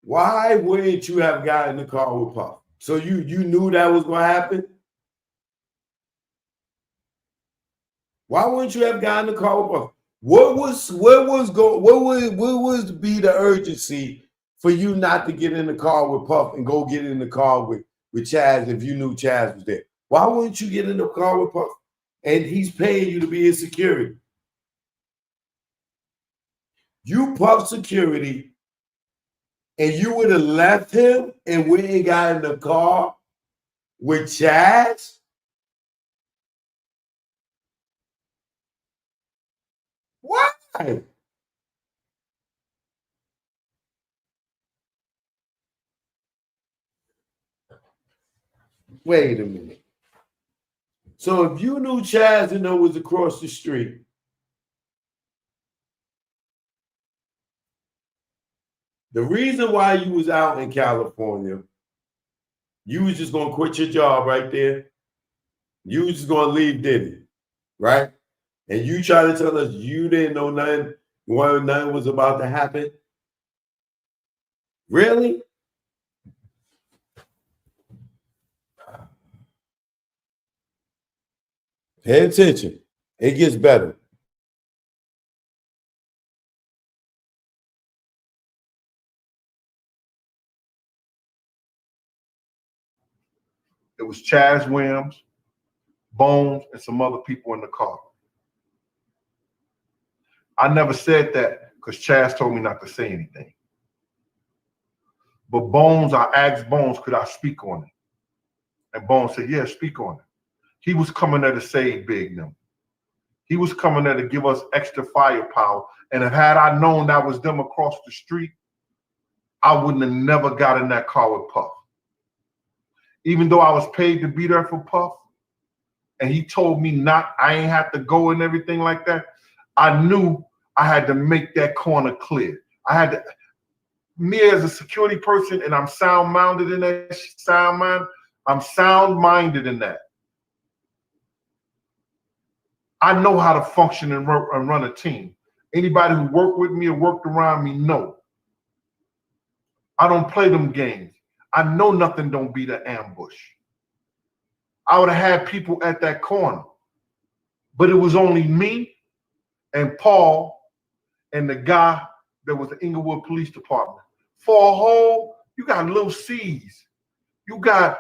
Why wouldn't you have gotten in the car with Puff? So you knew that was going to happen? Why wouldn't you have gotten in the car with Puff? What would be the urgency for you not to get in the car with Puff and go get in the car with Chaz if you knew Chaz was there? Why wouldn't you get in the car with Puff? And he's paying you to be his security. You Puff security, and you would have left him and went and got in the car with Chaz? Why? Wait a minute. So if you knew Chaz and it was across the street, the reason why you was out in California, you was just gonna quit your job right there. You was just gonna leave Diddy, right? And you try to tell us you didn't know nothing when nothing was about to happen. Really? Pay attention. It gets better. It was Chaz Williams, Bones, and some other people in the car. I never said that because Chaz told me not to say anything. But Bones, I asked Bones, could I speak on it? And Bones said, yeah, speak on it. He was coming there to save Big them. He was coming there to give us extra firepower. And if had I known that was them across the street, I wouldn't have never got in that car with Puff. Even though I was paid to be there for Puff, and he told me not, I ain't have to go and everything like that, I knew I had to make that corner clear. I had to, me as a security person, and I'm sound-minded in that, I'm sound-minded in that. I know how to function and run a team. Anybody who worked with me or worked around me know. I don't play them games. I know nothing don't beat an ambush. I would have had people at that corner, but it was only me and Paul and the guy that was the Inglewood Police Department. For a whole, you got Lil C's, you got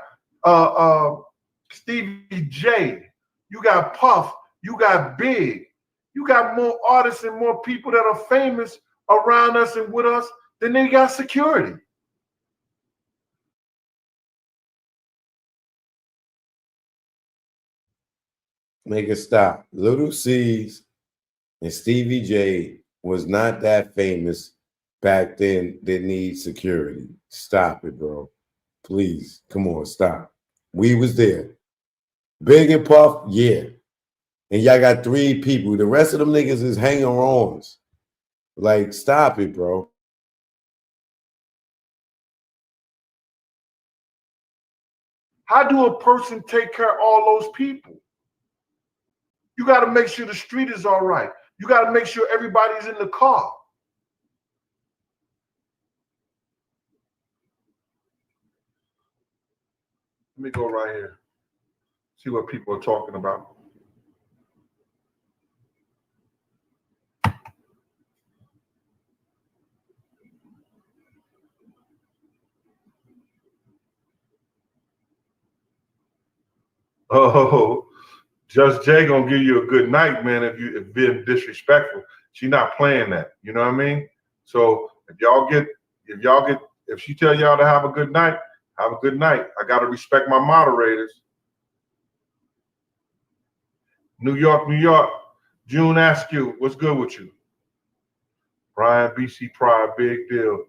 Stevie J, you got Puff, you got Big, you got more artists and more people that are famous around us and with us than they got security. Make it stop. Little C's and Stevie J was not that famous back then that need security. Stop it, bro. Please. Come on, stop. We was there. Big and Puff, yeah. And y'all got 3 people. The rest of them niggas is hanger-ons. Like, stop it, bro. How do a person take care of all those people? You got to make sure the street is all right. You got to make sure everybody's in the car. Let me go right here. See what people are talking about. Oh, Just Jay gonna give you a good night, man, if being disrespectful. She not playing that. You know what I mean? So if she tell y'all to have a good night, have a good night. I gotta respect my moderators. New York, New York. June asked you, what's good with you? Brian BC Pride, big deal.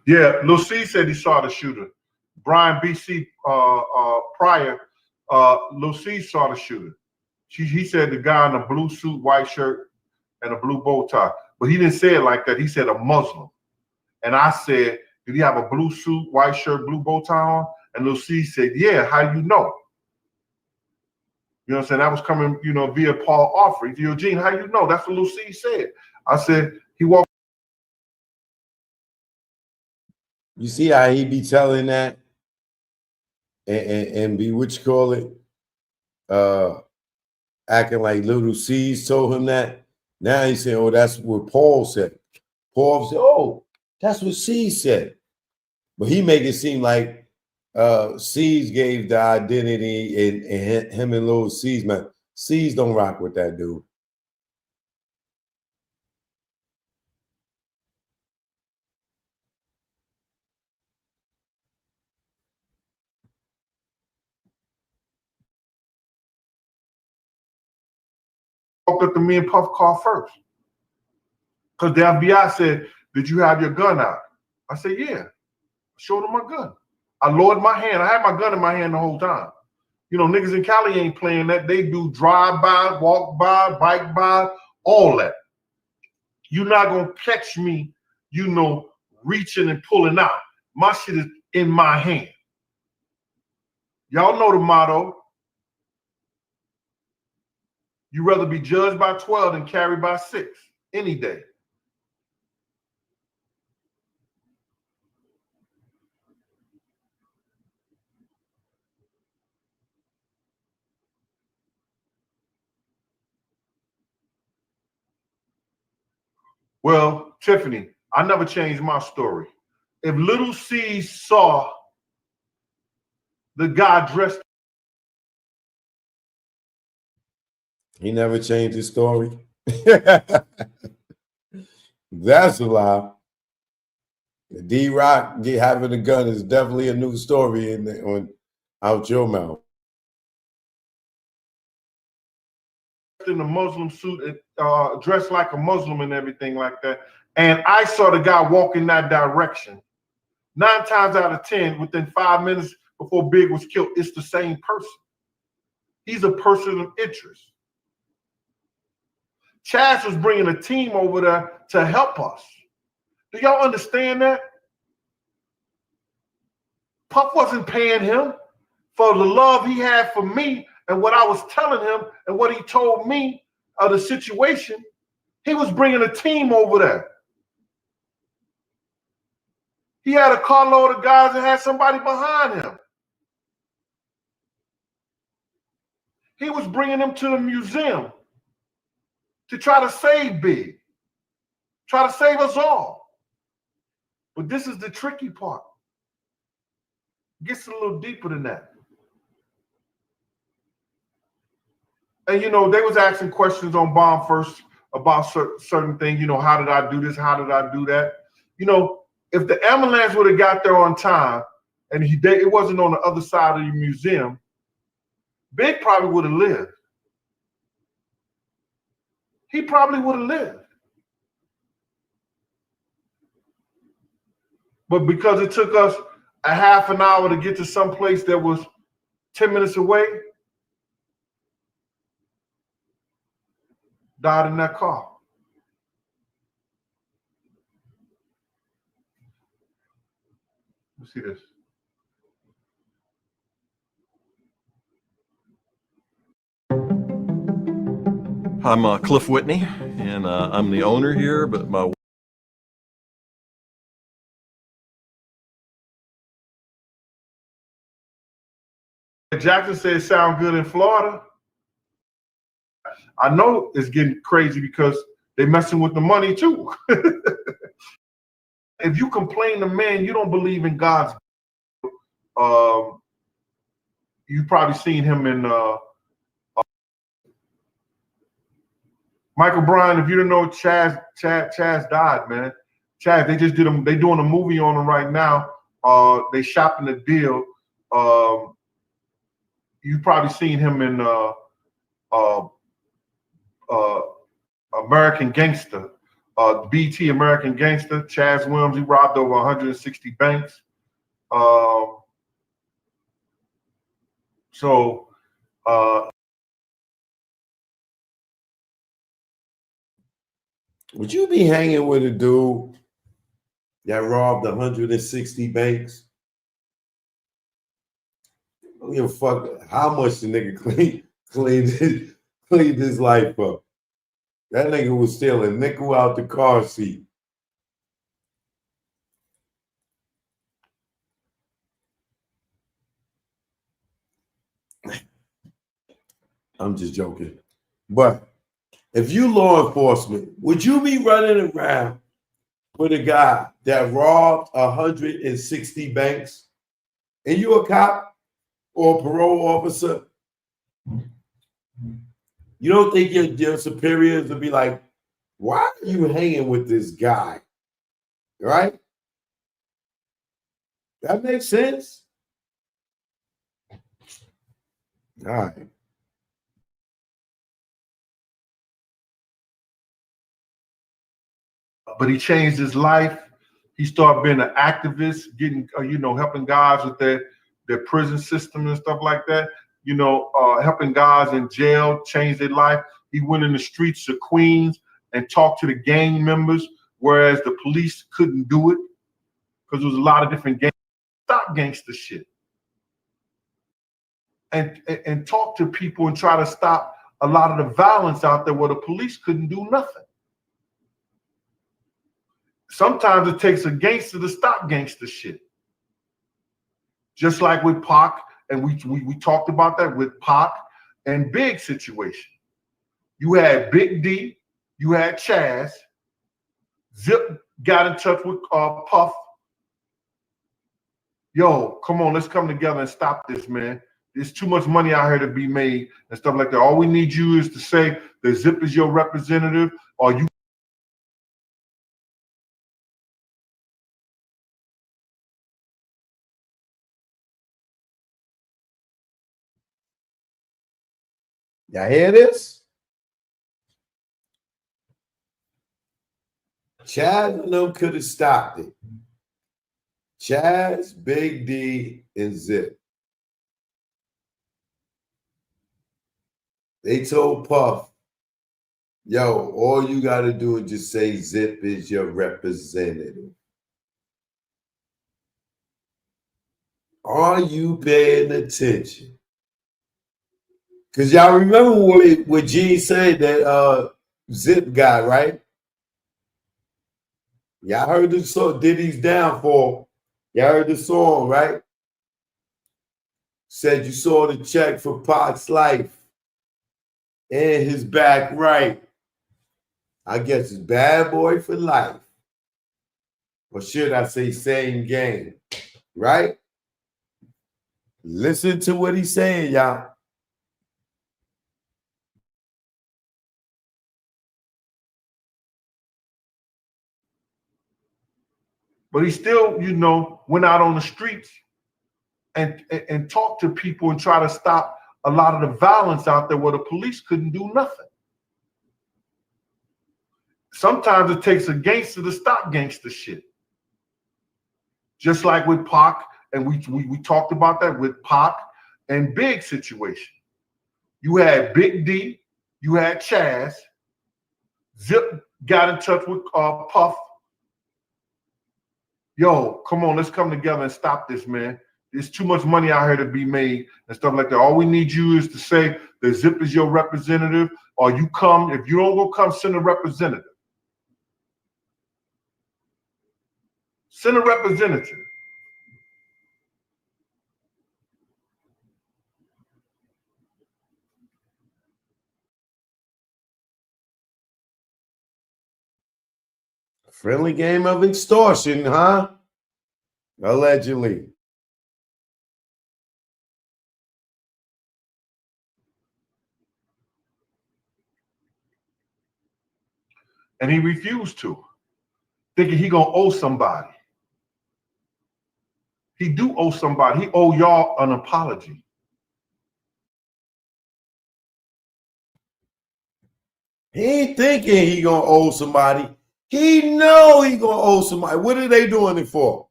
Yeah, Lil C said he saw the shooter. Brian BC prior, Lil C saw the shooter. He said the guy in a blue suit, white shirt, and a blue bow tie. But he didn't say it like that. He said a Muslim. And I said, did he have a blue suit, white shirt, blue bow tie on? And Lil C said, yeah, how you know? You know what I'm saying? That was coming, via Paul Offrey. Eugene, how you know? That's what Lil C said. I said, he walked. You see how he be telling that and be what you call it, acting like Little C's told him that. Now he's saying, oh, that's what Paul said. Paul said, oh, that's what C said. But he make it seem like C's gave the identity and him and Little C's, man. C's don't rock with that dude. walked up to me and Puff car first. Because the FBI said, did you have your gun out? I said, yeah. I showed him my gun. I lowered my hand. I had my gun in my hand the whole time. You know, niggas in Cali ain't playing that. They do drive-by, walk-by, bike-by, all that. You're not going to catch me, you know, reaching and pulling out. My shit is in my hand. Y'all know the motto. You rather be judged by 12 than carried by 6 any day. Well, Tiffany, I never changed my story. If Little C saw the guy dressed, He never changed his story. That's a lie. D-Rock having a gun is definitely a new story on out your mouth. in a Muslim suit, dressed like a Muslim and everything like that, and I saw the guy walk in that direction, 9 times out of 10, within 5 minutes before Big was killed, it's the same person. He's a person of interest. Chaz was bringing a team over there to help us. Do y'all understand that? Puff wasn't paying him for the love he had for me and what I was telling him and what he told me of the situation. He was bringing a team over there. He had a carload of guys and had somebody behind him. He was bringing them to the museum to try to save Big, try to save us all. But this is the tricky part. It gets a little deeper than that. And, you know, they was asking questions on Bomb First about certain things. You know, how did I do this? How did I do that? You know, if the ambulance would have got there on time and it wasn't on the other side of the museum, Big probably would have lived. He probably would have lived. But because it took us a half an hour to get to some place that was 10 minutes away, died in that car. Let's see this. I'm Cliff Whitney, and I'm the owner here, but my Jackson said it sound good in Florida. I know it's getting crazy because they're messing with the money too. If you complain to man, you don't believe in God's. You've probably seen him in Michael Bryan. If you didn't know, Chaz died, man. Chaz, they just did him. They doing a movie on him right now. They shopping the deal. You've probably seen him in American Gangster, BT American Gangster. Chaz Williams, he robbed over 160 banks. Would you be hanging with a dude that robbed 160 banks? I don't give a fuck how much the nigga cleaned his life up. That nigga was stealing nickel out the car seat. I'm just joking. But if you law enforcement, would you be running around with a guy that robbed 160 banks? And you a cop or a parole officer? You don't think your superiors would be like, why are you hanging with this guy? Right? That makes sense. All right. But he changed his life. He started being an activist, getting, helping guys with their prison system and stuff like that. Helping guys in jail change their life. He went in the streets of Queens and talked to the gang members, whereas the police couldn't do it because there was a lot of different gangs. Stop gangster shit. And talk to people and try to stop a lot of the violence out there where the police couldn't do nothing. Sometimes it takes a gangster to stop gangster shit. Just like with Pac, and we talked about that with Pac and Big situation. You had Big D, you had Chaz, Zip got in touch with Puff. Yo, come on, let's come together and stop this, man. There's too much money out here to be made and stuff like that. All we need you is to say that Zip is your representative, or you. Y'all hear this? Chaz and them could have stopped it. Chaz, Big D, and Zip. They told Puff, yo, all you got to do is just say Zip is your representative. Are you paying attention? Because y'all remember what G said that Zip got, right? Y'all heard the song, Diddy's Downfall. Y'all heard the song, right? Said you saw the check for Pac's life and his back right. I guess it's bad boy for life. Or should I say same game, right? Listen to what he's saying, y'all. But he still, went out on the streets and talked to people and try to stop a lot of the violence out there where the police couldn't do nothing. Sometimes it takes a gangster to stop gangster shit. Just like with Pac, and we talked about that with Pac and Big situation. You had Big D, you had Chaz, Zip got in touch with Puff. Yo, come on, let's come together and stop this, man. There's too much money out here to be made and stuff like that. All we need you is to say that Zip is your representative, or you come. If you don't go come, send a representative. Send a representative. Friendly game of extortion, huh? Allegedly. And he refused to, thinking he gonna owe somebody. He do owe somebody. He owe y'all an apology. He ain't thinking he gonna owe somebody. He know he gonna owe somebody. What are they doing it for?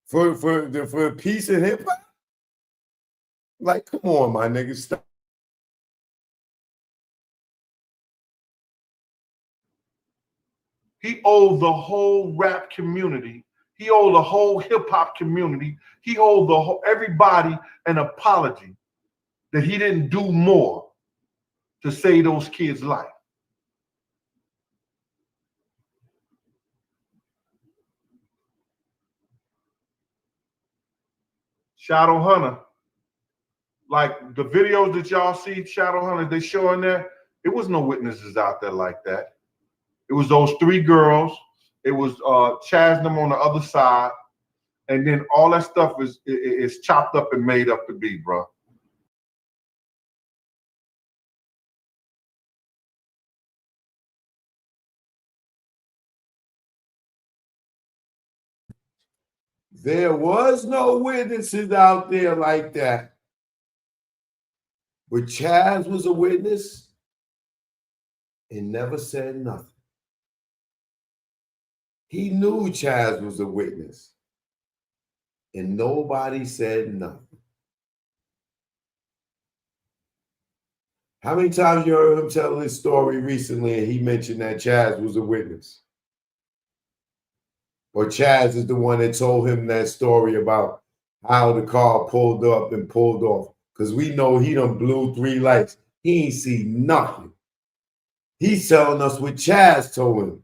For peace and hip hop? Like, come on, my nigga, stop. He owed the whole rap community. He owed the whole hip hop community. He owed everybody an apology that he didn't do more to save those kids' life. Shadow Hunter, like the videos that y'all see, Shadow Hunter, they showing there, it was no witnesses out there like that. It was those three girls. It was Chaz and them on the other side. And then all that stuff is chopped up and made up to be, bro. There was no witnesses out there like that. But Chaz was a witness and never said nothing. He knew Chaz was a witness. And nobody said nothing. How many times you heard him tell his story recently and he mentioned that Chaz was a witness? Or Chaz is the one that told him that story about how the car pulled up and pulled off. Because we know he done blew 3 lights. He ain't see nothing. He's telling us what Chaz told him.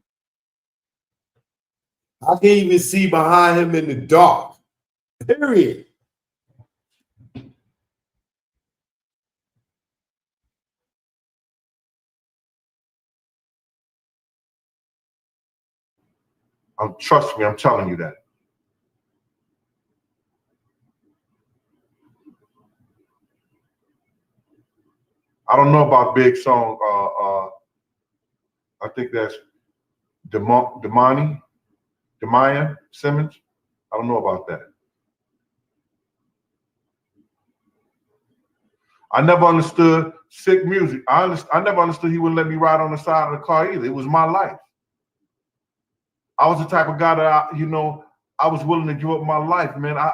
I can't even see behind him in the dark. Period. Trust me, I'm telling you that. I don't know about Big Song. I think that's Demayan Simmons. I don't know about that. I never understood sick music. I never understood he wouldn't let me ride on the side of the car either. It was my life. I was the type of guy that I was willing to give up my life, man. I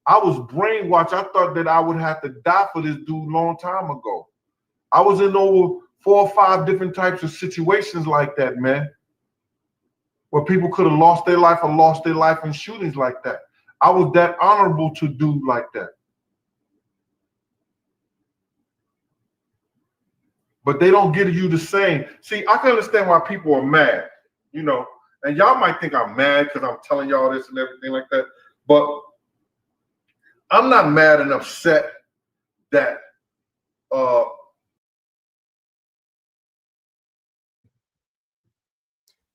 was brainwashed. I thought that I would have to die for this dude a long time ago. I was in over 4 or 5 different types of situations like that, man, where people could have lost their life or lost their life in shootings like that. I was that honorable to do like that. But they don't give you the same. See, I can understand why people are mad, and y'all might think I'm mad because I'm telling y'all this and everything like that. But I'm not mad and upset that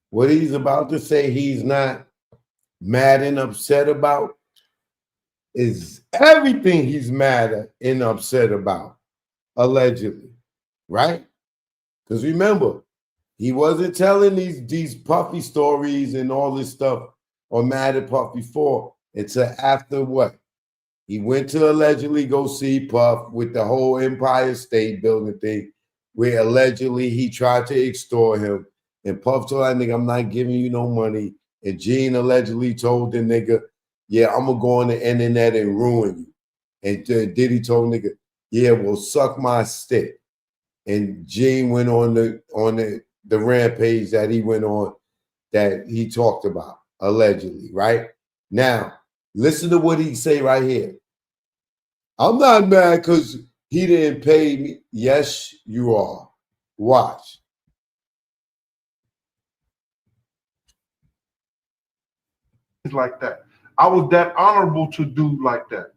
what he's about to say he's not mad and upset about is everything he's mad and upset about, allegedly, right? Because remember, he wasn't telling these Puffy stories and all this stuff or Mad at Puff before until after what? He went to allegedly go see Puff with the whole Empire State Building thing, where allegedly he tried to extort him. And Puff told that nigga, I'm not giving you no money. And Gene allegedly told the nigga, yeah, I'm going to go on the internet and ruin you. And Diddy told nigga, yeah, well, suck my stick. And Gene went on the rampage that he went on that he talked about, allegedly, right? Now, listen to what he say right here. I'm not mad because he didn't pay me. Yes, you are. Watch. like that. I was that honorable to do like that.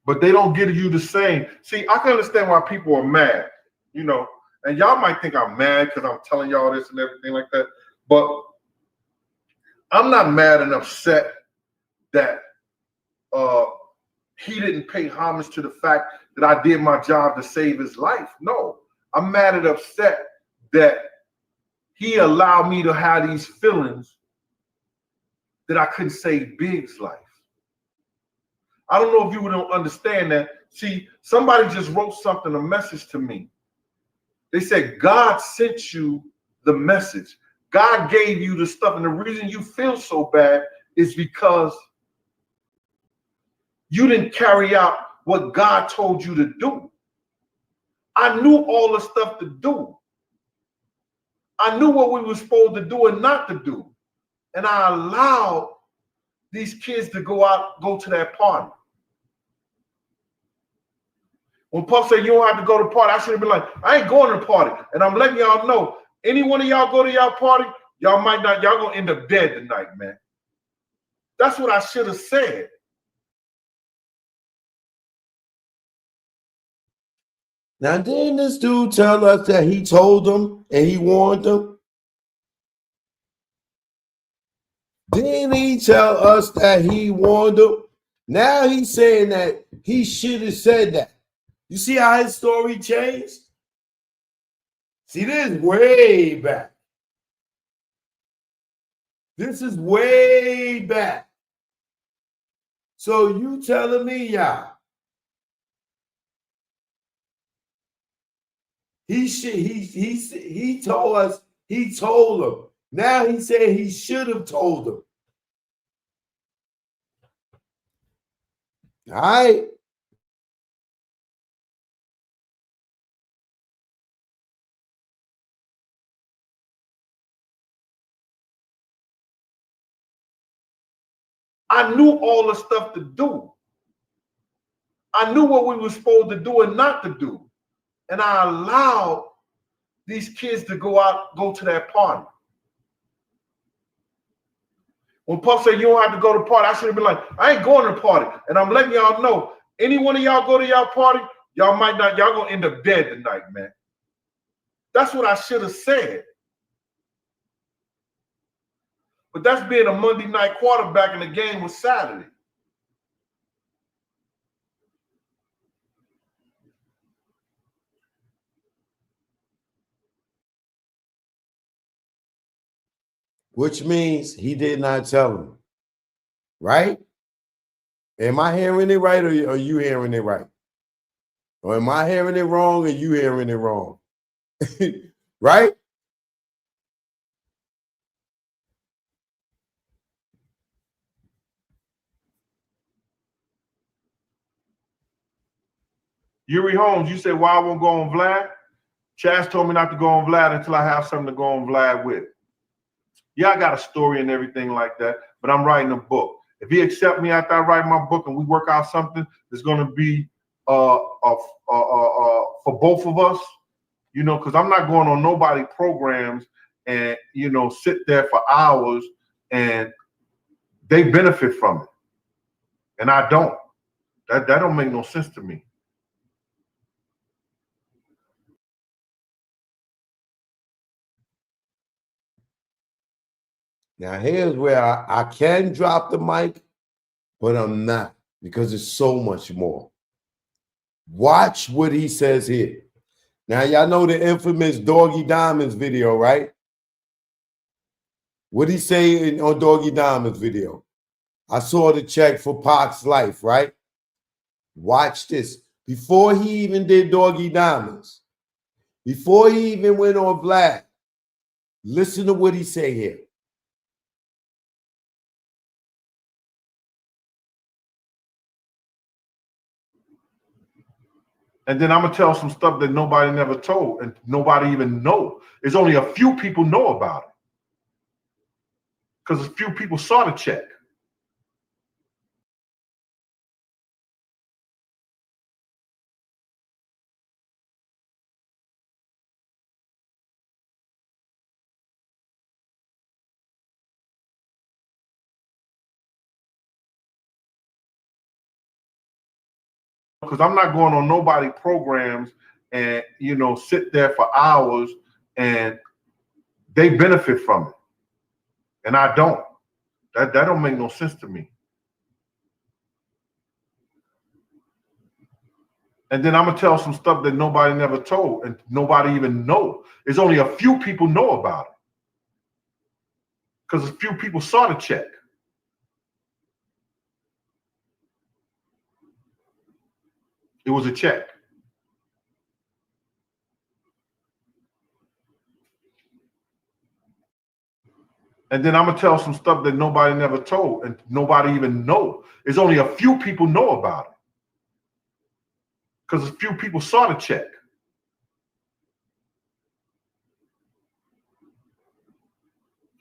But they don't give you the same. See, I can understand why people are mad, and y'all might think I'm mad because I'm telling y'all this and everything like that. But I'm not mad and upset that he didn't pay homage to the fact that I did my job to save his life. No, I'm mad and upset that he allowed me to have these feelings that I couldn't save Big's life. I don't know if you don't understand that. See, somebody just wrote something, a message to me. They said, God sent you the message. God gave you the stuff. And the reason you feel so bad is because you didn't carry out what God told you to do. I knew all the stuff to do. I knew what we were supposed to do and not to do. And I allowed these kids to go to that party. When Puff said you don't have to go to the party, I should have been like, I ain't going to the party. And I'm letting y'all know, any one of y'all go to y'all party, y'all gonna end up dead tonight, man. That's what I should have said. Now, didn't this dude tell us that he told them and he warned them? Didn't he tell us that he warned them? Now he's saying that he should have said that. You see how his story changed? See, this is way back. This is way back. So you telling me, y'all, He told us, he told him. Now he said he should have told him. All right. I knew all the stuff to do. I knew what we were supposed to do and not to do. And I allowed these kids to go to that party. When Puff said you don't have to go to the party, I should have been like, I ain't going to the party. And I'm letting y'all know, any one of y'all go to y'all party, y'all gonna end up dead tonight, man. That's what I should have said. But that's being a Monday night quarterback and the game was Saturday. Which means he did not tell him. Right? Am I hearing it right, or are you hearing it right? Or am I hearing it wrong, or you hearing it wrong? Right? Yuri Holmes, you said, why I won't go on Vlad? Chaz told me not to go on Vlad until I have something to go on Vlad with. Yeah, I got a story and everything like that, but I'm writing a book. If he accept me after I write my book and we work out something that's going to be for both of us, you know, because I'm not going on nobody programs and, you know, sit there for hours and they benefit from it. And I don't. That don't make no sense to me. Now, here's where I can drop the mic, but I'm not, because it's so much more. Watch what he says here. Now, y'all know the infamous Doggy Diamonds video, right? What he say on Doggy Diamonds video? I saw the check for Pac's life, right? Watch this. Before he even did Doggy Diamonds, before he even went on Vlad, listen to what he say here. And then I'm gonna tell some stuff that nobody never told and nobody even know. There's only a few people know about it. Because a few people saw the check. Because I'm not going on nobody programs and, you know, sit there for hours and they benefit from it. And I don't. That don't make no sense to me. And then I'm gonna tell some stuff that nobody never told and nobody even know. There's only a few people know about it. Because a few people saw the check. It was a check. And then I'm gonna tell some stuff that nobody never told and nobody even know. There's only a few people know about it. Because a few people saw the check.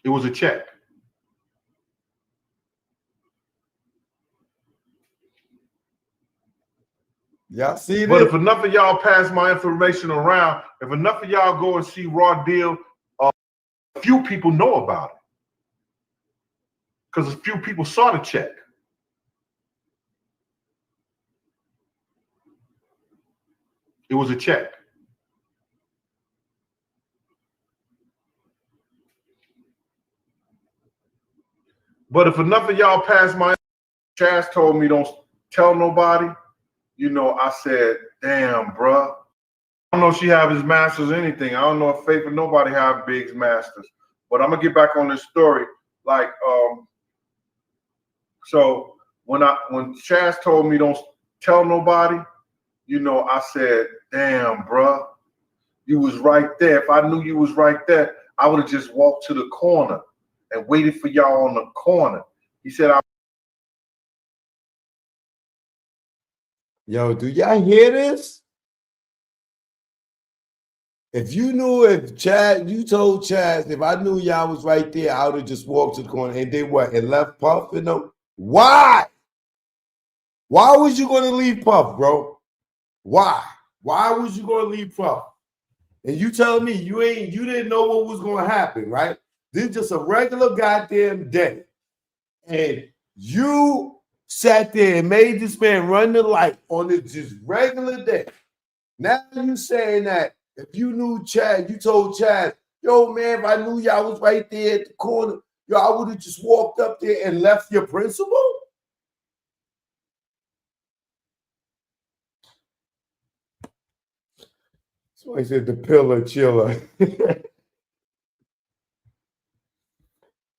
It was a check. Y'all see this? But if enough of y'all pass my information around, if enough of y'all go and see Raw Deal, a few people know about it. Because a few people saw the check. It was a check. But if enough of y'all pass my, Chaz told me don't tell nobody, you know, I said, damn, bruh. I don't know if she have his masters or anything. I don't know if Faith or nobody have Big's masters. But I'm gonna get back on this story. Like, so when Chaz told me don't tell nobody, you know, I said, damn, bruh. You was right there. If I knew you was right there, I would have just walked to the corner and waited for y'all on the corner. He said, Yo, do y'all hear this? If you knew, if Chad, you told Chaz, if I knew y'all was right there, I would have just walked to the corner and did what? And left Puff and them? Why? Why was you gonna leave Puff, bro? Why? Why was you gonna leave Puff? And you telling me you didn't know what was gonna happen, right? This is just a regular goddamn day. And you sat there and made this man run the light on this just regular day. Now you saying that if you knew Chad, you told Chad, yo, man, if I knew y'all was right there at the corner, yo, I would have just walked up there and left your principal? Somebody said the pillar chiller.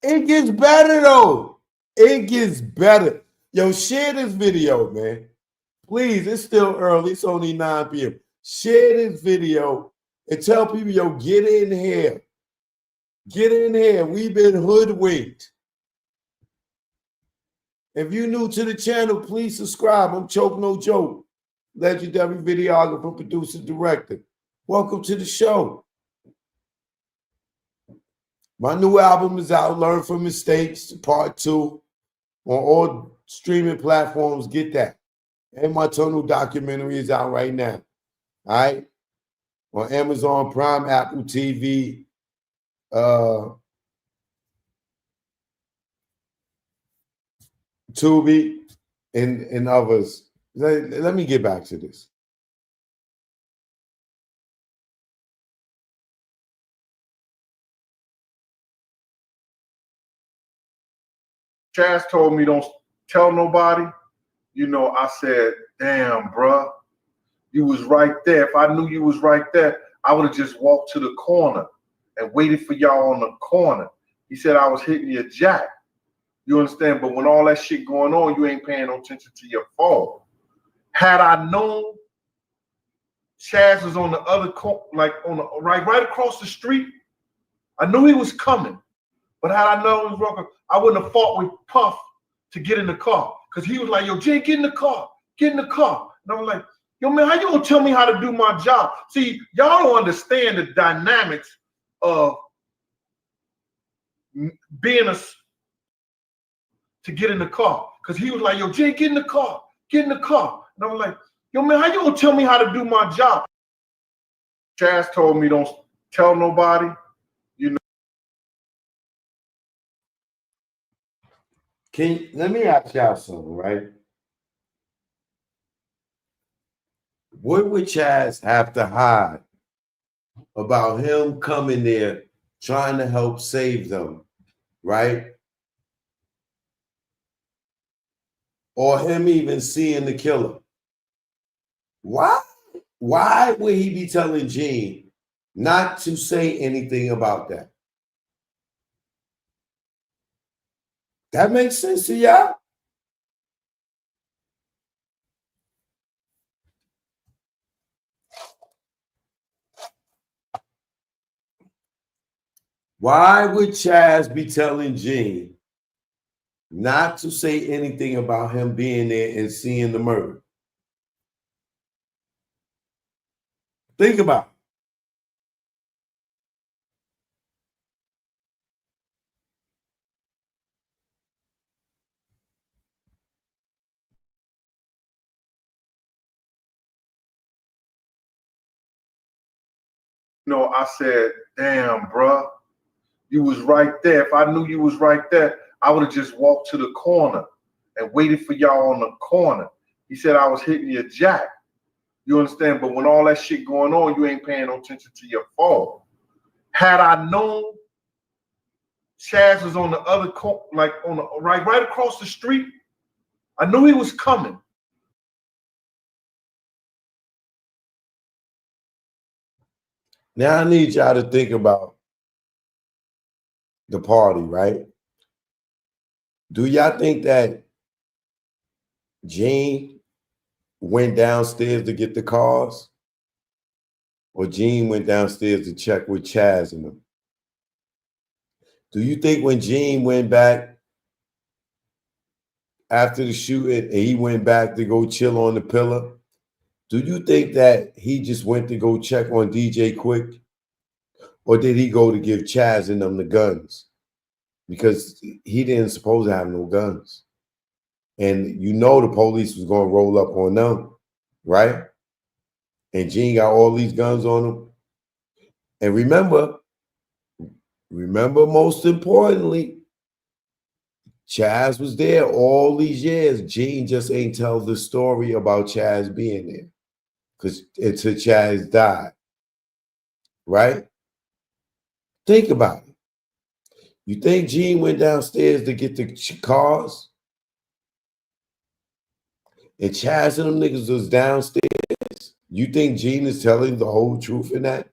It gets better, though. It gets better. Yo, share this video, man. Please, it's still early. It's only 9 p.m. Share this video and tell people, yo, get in here. Get in here. We've been hoodwinked. If you're new to the channel, please subscribe. I'm Choke No Joke, legendary videographer, producer, director. Welcome to the show. My new album is out, Learn from Mistakes, Part 2, on all streaming platforms. Get that. And my Tunnel documentary is out right now. All right? On Amazon Prime, Apple TV, Tubi, and others. Let me get back to this. Chaz told me don't tell nobody. I said, damn, bruh, you was right there. If I knew you was right there, I would have just walked to the corner and waited for y'all on the corner. He said I was hitting your jack. You understand? But when all that shit going on, you ain't paying no attention to your phone. Had I known Chaz was on the other corner, like on the right across the street, I knew he was coming. But had I known he was wrong, I wouldn't have fought with Puff to get in the car. Because he was like, yo, Jay, get in the car. Get in the car. And I was like, yo, man, how you gonna tell me how to do my job? See, y'all don't understand the dynamics of being to get in the car. Because he was like, yo, Jay, get in the car. Get in the car. And I was like, yo, man, how you gonna tell me how to do my job? Chaz told me don't tell nobody. Let me ask y'all something, right? What would Chaz have to hide about him coming there trying to help save them, right? Or him even seeing the killer? Why? Why would he be telling Gene not to say anything about that? That makes sense to y'all? Why would Chaz be telling Gene not to say anything about him being there and seeing the murder? Think about it. I said, damn, bruh, you was right there. If I knew you was right there, I would have just walked to the corner and waited for y'all on the corner. He said I was hitting your jack. You understand? But when all that shit going on, you ain't paying no attention to your phone. Had I known Chaz was on the other corner, like on the right across the street, I knew he was coming. Now I need y'all to think about the party, right? Do y'all think that Gene went downstairs to get the cars? or Gene went downstairs to check with Chaz and them? Do you think when Gene went back after the shooting and he went back to go chill on the pillar, do you think that he just went to go check on DJ Quick? Or did he go to give Chaz and them the guns? Because he didn't supposed to have no guns. And you know the police was going to roll up on them, right? And Gene got all these guns on him. And remember most importantly, Chaz was there all these years. Gene just ain't tell the story about Chaz being there. Because until Chaz died, right? Think about it. You think Gene went downstairs to get the cars? And Chaz and them niggas was downstairs? You think Gene is telling the whole truth in that?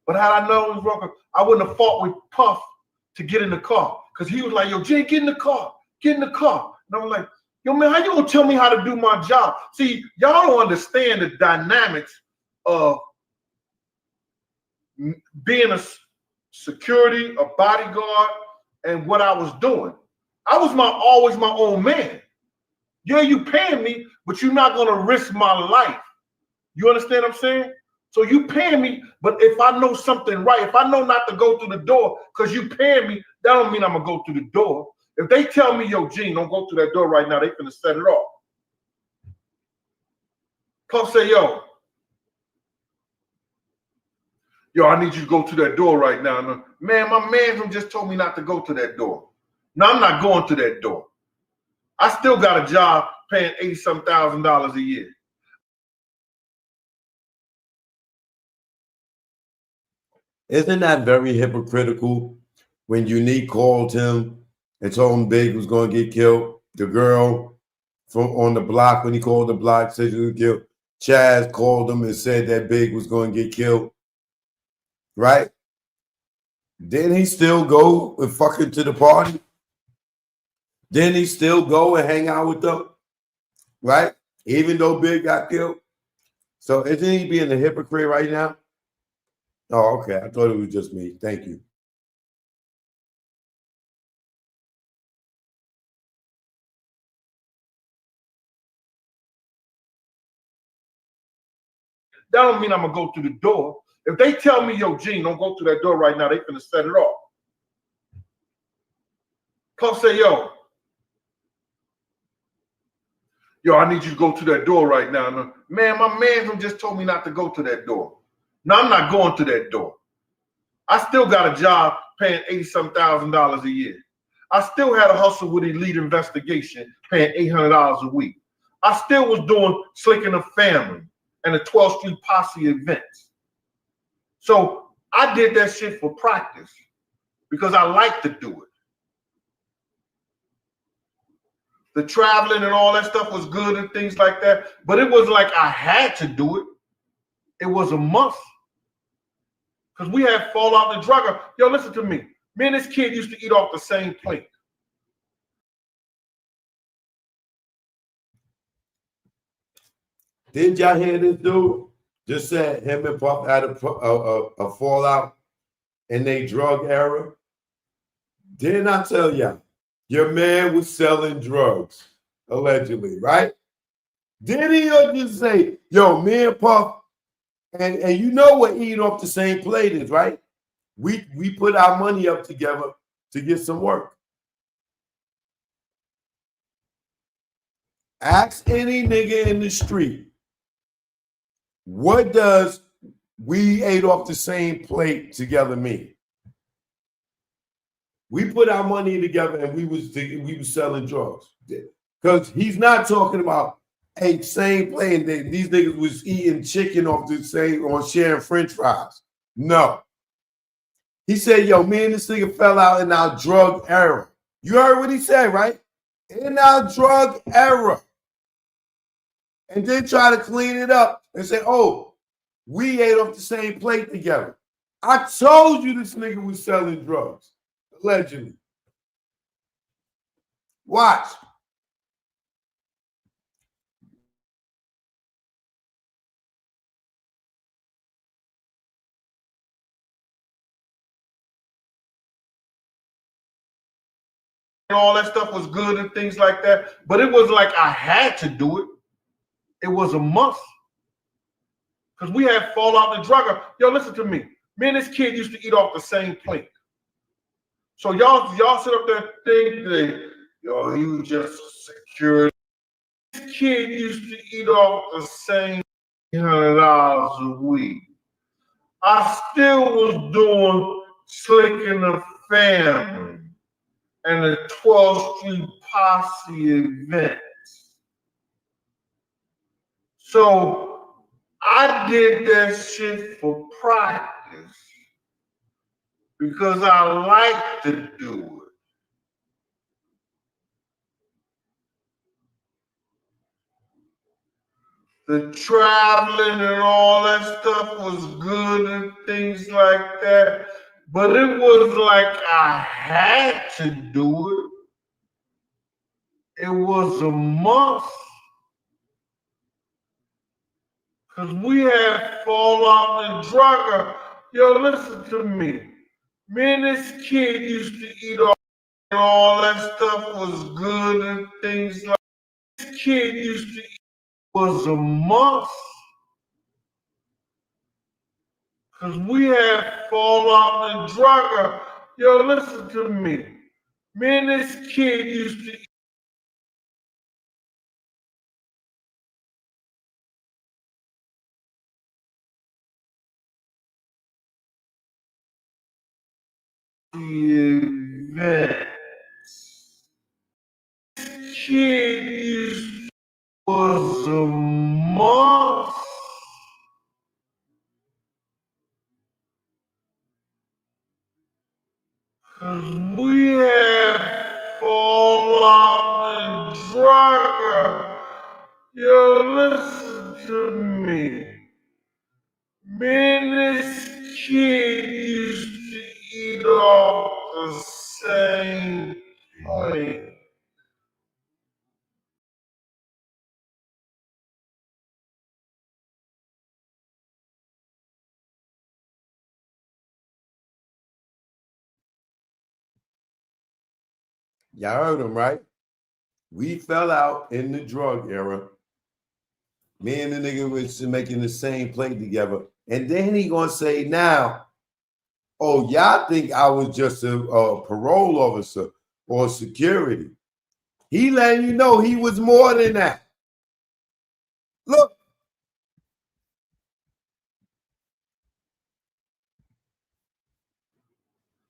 But had I known it was wrong, I wouldn't have fought with Puff to get in the car. Because he was like, yo, Jay, get in the car. Get in the car. And I'm like, yo, man, how you gonna tell me how to do my job? See, y'all don't understand the dynamics of being a security, a bodyguard, and what I was doing. I was always my own man. Yeah, you paying me, but you're not gonna risk my life. You understand what I'm saying? So you paying me, but if I know something right, if I know not to go through the door because you paying me, that don't mean I'm gonna go through the door. If they tell me, yo, Gene, don't go through that door right now, they finna set it off. Puff say, yo, I need you to go to that door right now. Man, my man just told me not to go to that door. No, I'm not going to that door. I still got a job paying $80-some thousand a year. Isn't that very hypocritical when Unique called him and told him Big was going to get killed? The girl from on the block, when he called the block, said he was killed. Chaz called him and said that Big was going to get killed. Right? Didn't he still go and fucking to the party? Didn't he still go and hang out with them? Right? Even though Big got killed? So isn't he being a hypocrite right now? Oh, okay. I thought it was just me. Thank you. That don't mean I'm gonna go through the door. If they tell me, yo, Gene, don't go through that door right now, they finna set it off. Puff say, yo, I need you to go to that door right now. Man, my man just told me not to go to that door. No, I'm not going to that door. I still got a job paying $80-some thousand a year. I still had a hustle with Elite Investigation paying $800 a week. I still was doing Slick and the Family and the 12th Street Posse events. So I did that shit for practice because I like to do it. The traveling and all that stuff was good and things like that, but it was like I had to do it. It was a must. Because we had Fallout and Drugger. Yo, listen to me. Me and this kid used to eat off the same plate. Didn't y'all hear this dude? Just said him and Puff had a fallout in their drug era. Didn't I tell y'all? Your man was selling drugs, allegedly, right? Did he just say, yo, me and Puff, and you know what eating off the same plate is, right? We put our money up together to get some work. Ask any nigga in the street, what does we ate off the same plate together mean? We put our money together and we was selling drugs. Because he's not talking about a same plate. These niggas was eating chicken off the same or sharing French fries. No. He said, yo, me and this nigga fell out in our drug era. You heard what he said, right? In our drug era. And then try to clean it up and say, oh, we ate off the same plate together. I told you this nigga was selling drugs. Allegedly. Watch. And all that stuff was good and things like that. But it was like I had to do it. It was a must. Because we had fallout and drug. Yo, listen to me. Me and this kid used to eat off the same plate. So y'all sit up there and think that, yo, he was just secure. This kid used to eat off the same $100 a week. I still was doing Slick in the Family and the 12th Street Posse events. So I did that shit for practice because I like to do it. The traveling and all that stuff was good and things like that. But it was like I had to do it. It was a must. Because we had fallout and drug. Yo, listen to me. Me and this kid used to eat all that stuff was good and things like that. This kid used to eat was a must. Because we had fallout and drug. Yo, listen to me. Me and this kid used to eat. Events. Kid used was a must. Cause we had fallout and drug. Yo, listen to me. Me and this kid used to eat off the same plate. Y'all heard him, right? We fell out in the drug era. Me and the nigga was making the same play together. And then he gonna say now, oh, y'all think I was just a parole officer or security. He letting you know he was more than that. Look.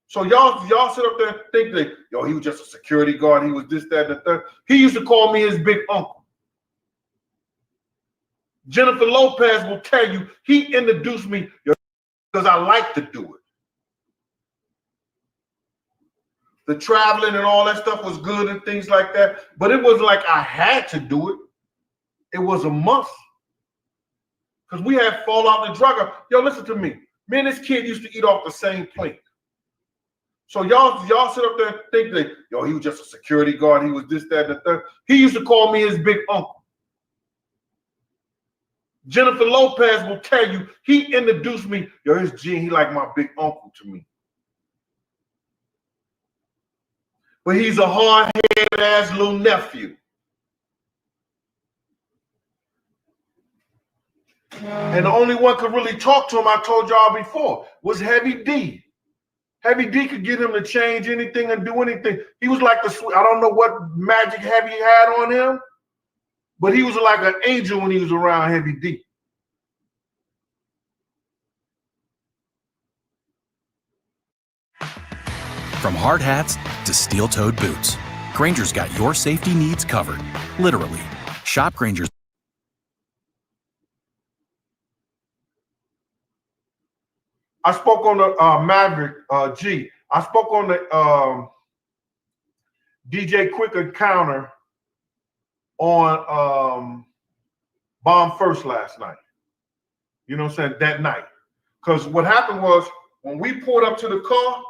So y'all sit up there and think that, yo, he was just a security guard. He was this, that, and the third. He used to call me his big uncle. Jennifer Lopez will tell you he introduced me because I like to do it. The traveling and all that stuff was good and things like that. But it was like I had to do it. It was a must. Because we had fallout and drug. Yo, listen to me. Me and this kid used to eat off the same plate. So y'all sit up there and think that, yo, he was just a security guard. He was this, that, and the third. He used to call me his big uncle. Jennifer Lopez will tell you he introduced me. Yo, his G, he like my big uncle to me. But he's a hard-headed ass little nephew. And the only one could really talk to him, I told y'all before, was Heavy D. Heavy D could get him to change anything and do anything. He was like I don't know what magic Heavy had on him, but he was like an angel when he was around Heavy D. From hard hats to steel-toed boots, Grainger's got your safety needs covered. Literally. Shop Grainger's. I spoke on the Maverick G. I spoke on the DJ Quick encounter on Bomb First last night. You know what I'm saying? That night. Because what happened was when we pulled up to the car,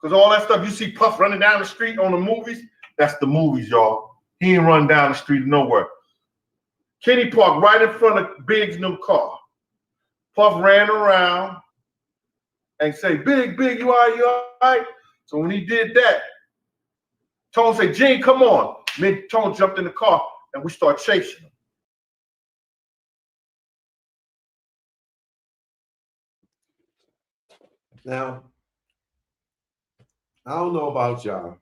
because all that stuff you see Puff running down the street on the movies, That's the movies, y'all. He ain't run down the street nowhere. Kenny parked right in front of Big's new car. Puff ran around and say, Big, you all right? So when he did that, Tone said, Gene, come on. Me, Tone jumped in the car and we start chasing him. Now, I don't know about y'all,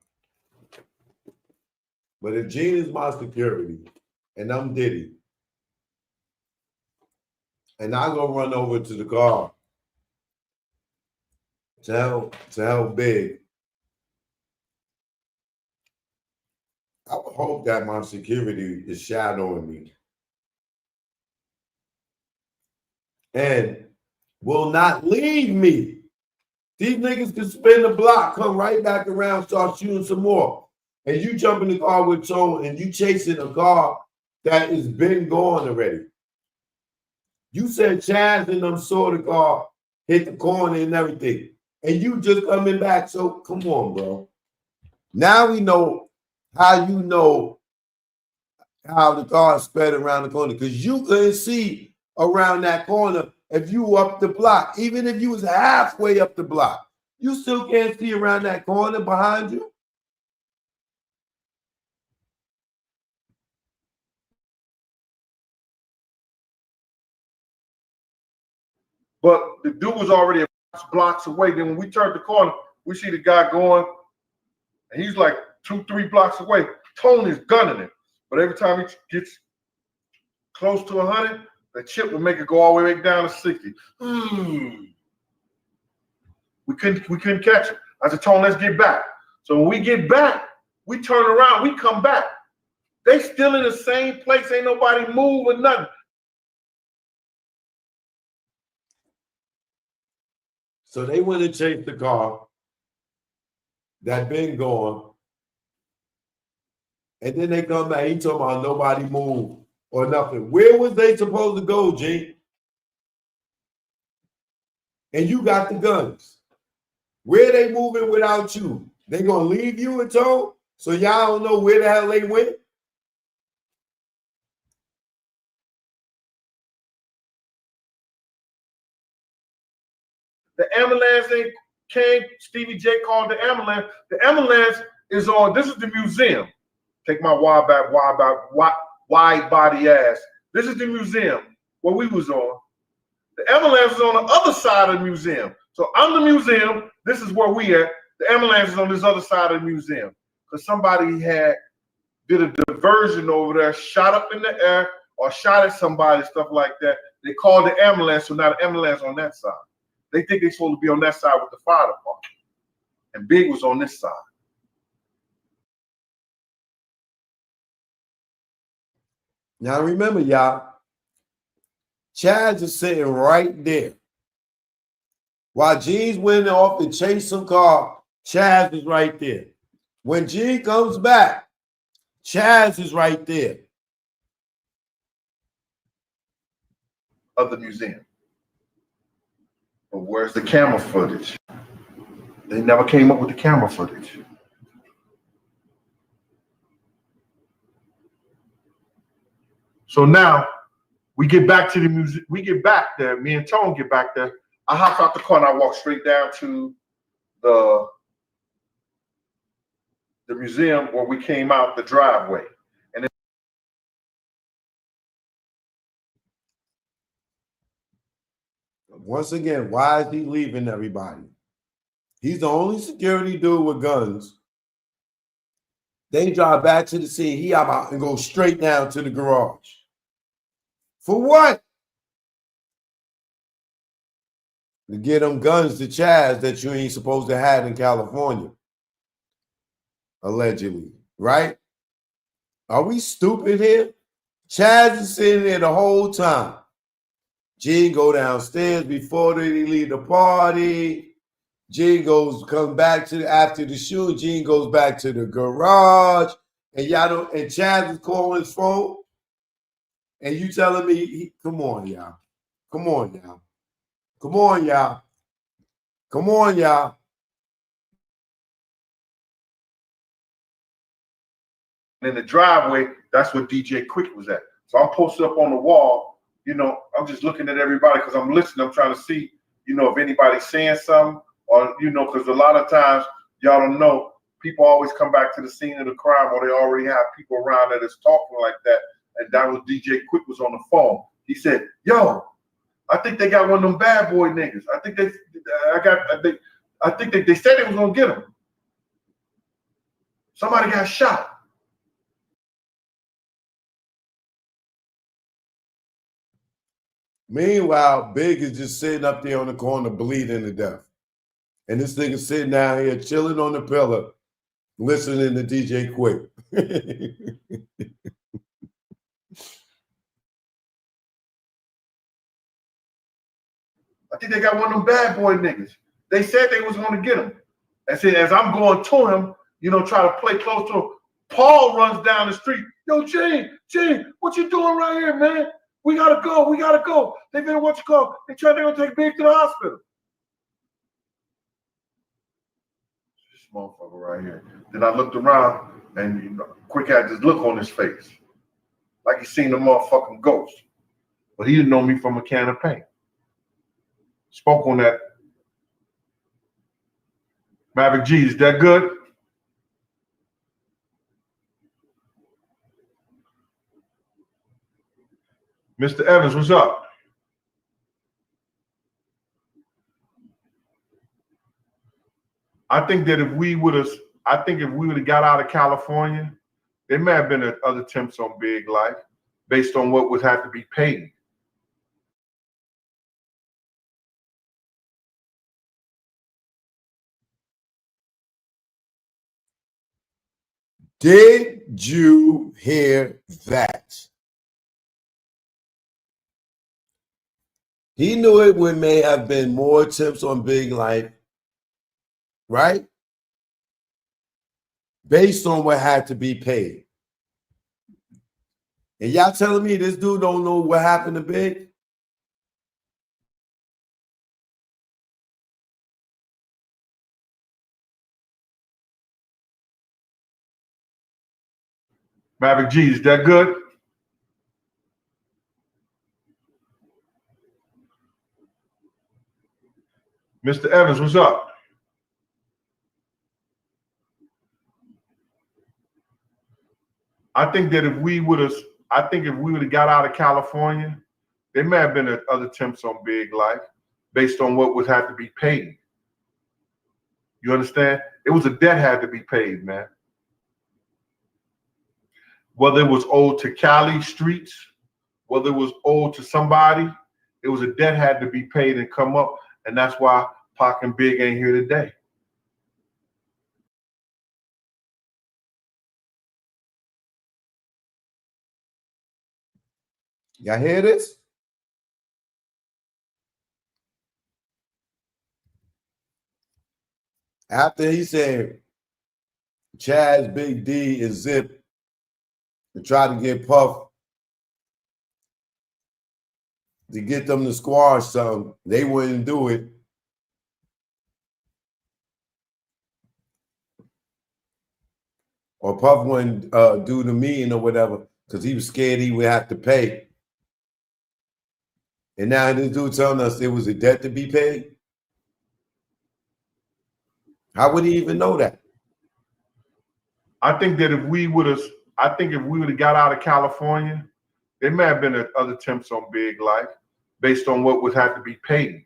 but if Gene is my security and I'm Diddy, and I go run over to the car to help Big, I would hope that my security is shadowing me and will not leave me. These niggas can spin the block, come right back around, start shooting some more. And you jump in the car with Tone and you chasing a car that has been gone already. You said Chaz and them saw the car hit the corner and everything. And you just coming back. So come on, bro. Now we know how you know how the car sped around the corner. Because you couldn't see around that corner if you were up the block. Even if you was halfway up the block, you still can't see around that corner behind you. But the dude was already blocks away. Then when we turned the corner, we see the guy going, and he's like 2-3 blocks away. Tone is gunning him. But every time he gets close to 100, the chip would make it go all the way back down to 60. We couldn't catch him. I said, Tone, let's get back. So when we get back, we turn around, we come back. They still in the same place. Ain't nobody moving, nothing. So they went and chased the car that been gone. And then they come back, he talking about nobody moved or nothing. Where was they supposed to go, G? And you got the guns. Where they moving without you? They gonna leave you and Tone? So y'all don't know where the hell they went? The ambulance ain't came. Stevie J called the ambulance. The ambulance is on. This is the museum. Take my wide body ass. This is the museum where we was on. The ambulance is on the other side of the museum. So I'm the museum. This is where we at. The ambulance is on this other side of the museum. Because somebody did a diversion over there, shot up in the air, or shot at somebody, stuff like that. They called the ambulance, so now the ambulance on that side. They think they're supposed to be on that side with the fire department. And Big was on this side. Now remember, y'all, Chaz is sitting right there. While Gene's went off and chased some car, Chaz is right there. When Gene comes back, Chaz is right there. Of the museum. But where's the camera footage? They never came up with the camera footage. So now we get back to the museum. We get back there. Me and Tone get back there. I hop out the car and I walk straight down to the museum where we came out the driveway. And then once again, why is he leaving everybody? He's the only security dude with guns. They drive back to the scene. He hop out and go straight down to the garage. For what? To get them guns to Chaz that you ain't supposed to have in California. Allegedly, right? Are we stupid here? Chaz is sitting there the whole time. Gene go downstairs before they leave the party. Gene comes back to after the shoot. Gene goes back to the garage, and Chaz is calling his phone. And you telling me, come on, y'all. Come on, y'all. Come on, y'all. Come on, y'all. in the driveway, that's where DJ Quick was at. So I'm posted up on the wall, you know, I'm just looking at everybody because I'm listening. I'm trying to see, you know, if anybody's saying something or, you know, because a lot of times, y'all don't know, people always come back to the scene of the crime or they already have people around that is talking like that. And that was DJ Quick was on the phone. He said, yo, I think they got one of them bad boy niggas. I think they said they was gonna get him. Somebody got shot. Meanwhile, Big is just sitting up there on the corner bleeding to death. And this nigga sitting down here chilling on the pillow, listening to DJ Quick. I think they got one of them bad boy niggas. They said they was gonna get him. And see, as I'm going to him, you know, try to play close to him, Paul runs down the street. Yo, Gene, what you doing right here, man? We gotta go. They better what you call. They're gonna take Big to the hospital. This motherfucker right here. Then I looked around and you know, Quick had this look on his face. Like he seen the motherfucking ghost. But he didn't know me from a can of paint. Spoke on that. Maverick G, is that good? Mr. Evans, what's up? I think that if we would have got out of California, there may have been other attempts on Big Life based on what would have to be paid. Did you hear that? He knew it would may have been more attempts on Big Life, right? Based on what had to be paid. And y'all telling me this dude don't know what happened to Big? Maverick G, is that good? Mr. Evans, what's up? I think that if we would have got out of California, there may have been other attempts on Big Life based on what would have to be paid. You understand? It was a debt had to be paid, man. Whether it was owed to Cali streets, whether it was owed to somebody, it was a debt had to be paid and come up. And that's why Pac and Big ain't here today. Y'all hear this? After he said Chaz, Big D, and Zip to try to get Puff to get them to squash something, they wouldn't do it. Or Puff wouldn't do the meeting or whatever because he was scared he would have to pay. And now this dude telling us it was a debt to be paid. How would he even know that? I think that if we would have got out of California, there may have been other attempts on Big Life based on what would have to be paid.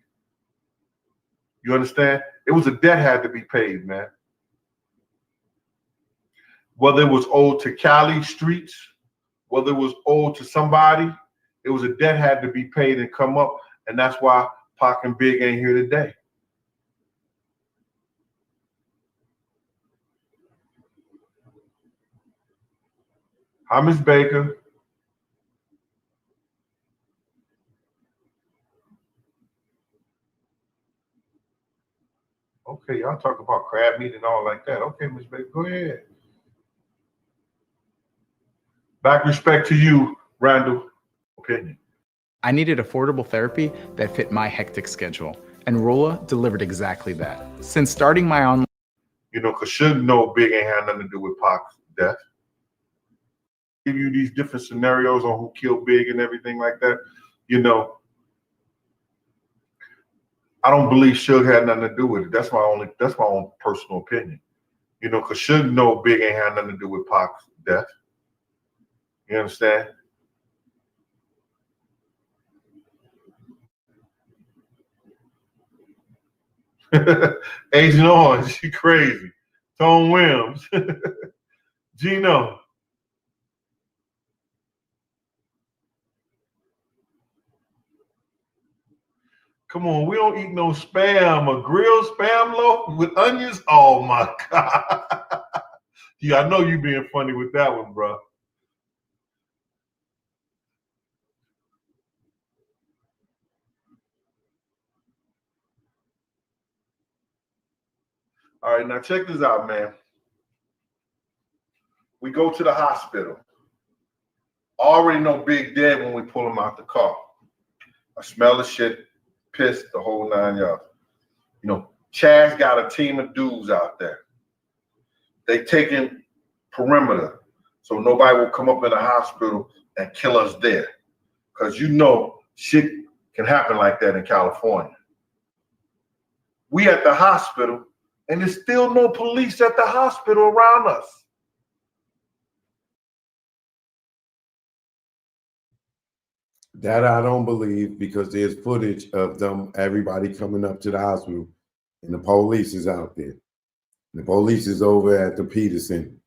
You understand? It was a debt had to be paid, man. Whether it was owed to Cali streets, whether it was owed to somebody, it was a debt had to be paid and come up. And that's why Pac and Big ain't here today. Hi, Miss Baker. Okay, y'all talk about crab meat and all like that. Okay, Miss Baker, go ahead. Back respect to you, Randall. Opinion. I needed affordable therapy that fit my hectic schedule, and Rolla delivered exactly that. Since starting my online, You know, because should know Big ain't had nothing to do with Pac's death. give you these different scenarios on who killed Big and everything like that, you know, I don't believe Suge had nothing to do with it. That's my own personal opinion. You know, because Suge know Big ain't had nothing to do with Pac's death. You understand? Agent Orange, she crazy. Tone Williams. Gino. Come on, we don't eat no spam. A grilled spam loaf with onions? Oh my God. Yeah, I know you being funny with that one, bro. All right, now check this out, man. We go to the hospital. Already know Big dead when we pull him out the car. I smell the shit, pissed, the whole 9 yards. You know, Chaz got a team of dudes out there. They taking perimeter so nobody will come up in the hospital and kill us there. Because you know shit can happen like that in California. We at the hospital, and there's still no police at the hospital around us. That I don't believe, because there's footage of them, everybody coming up to the hospital, and the police is out there. The police is over at the Peterson.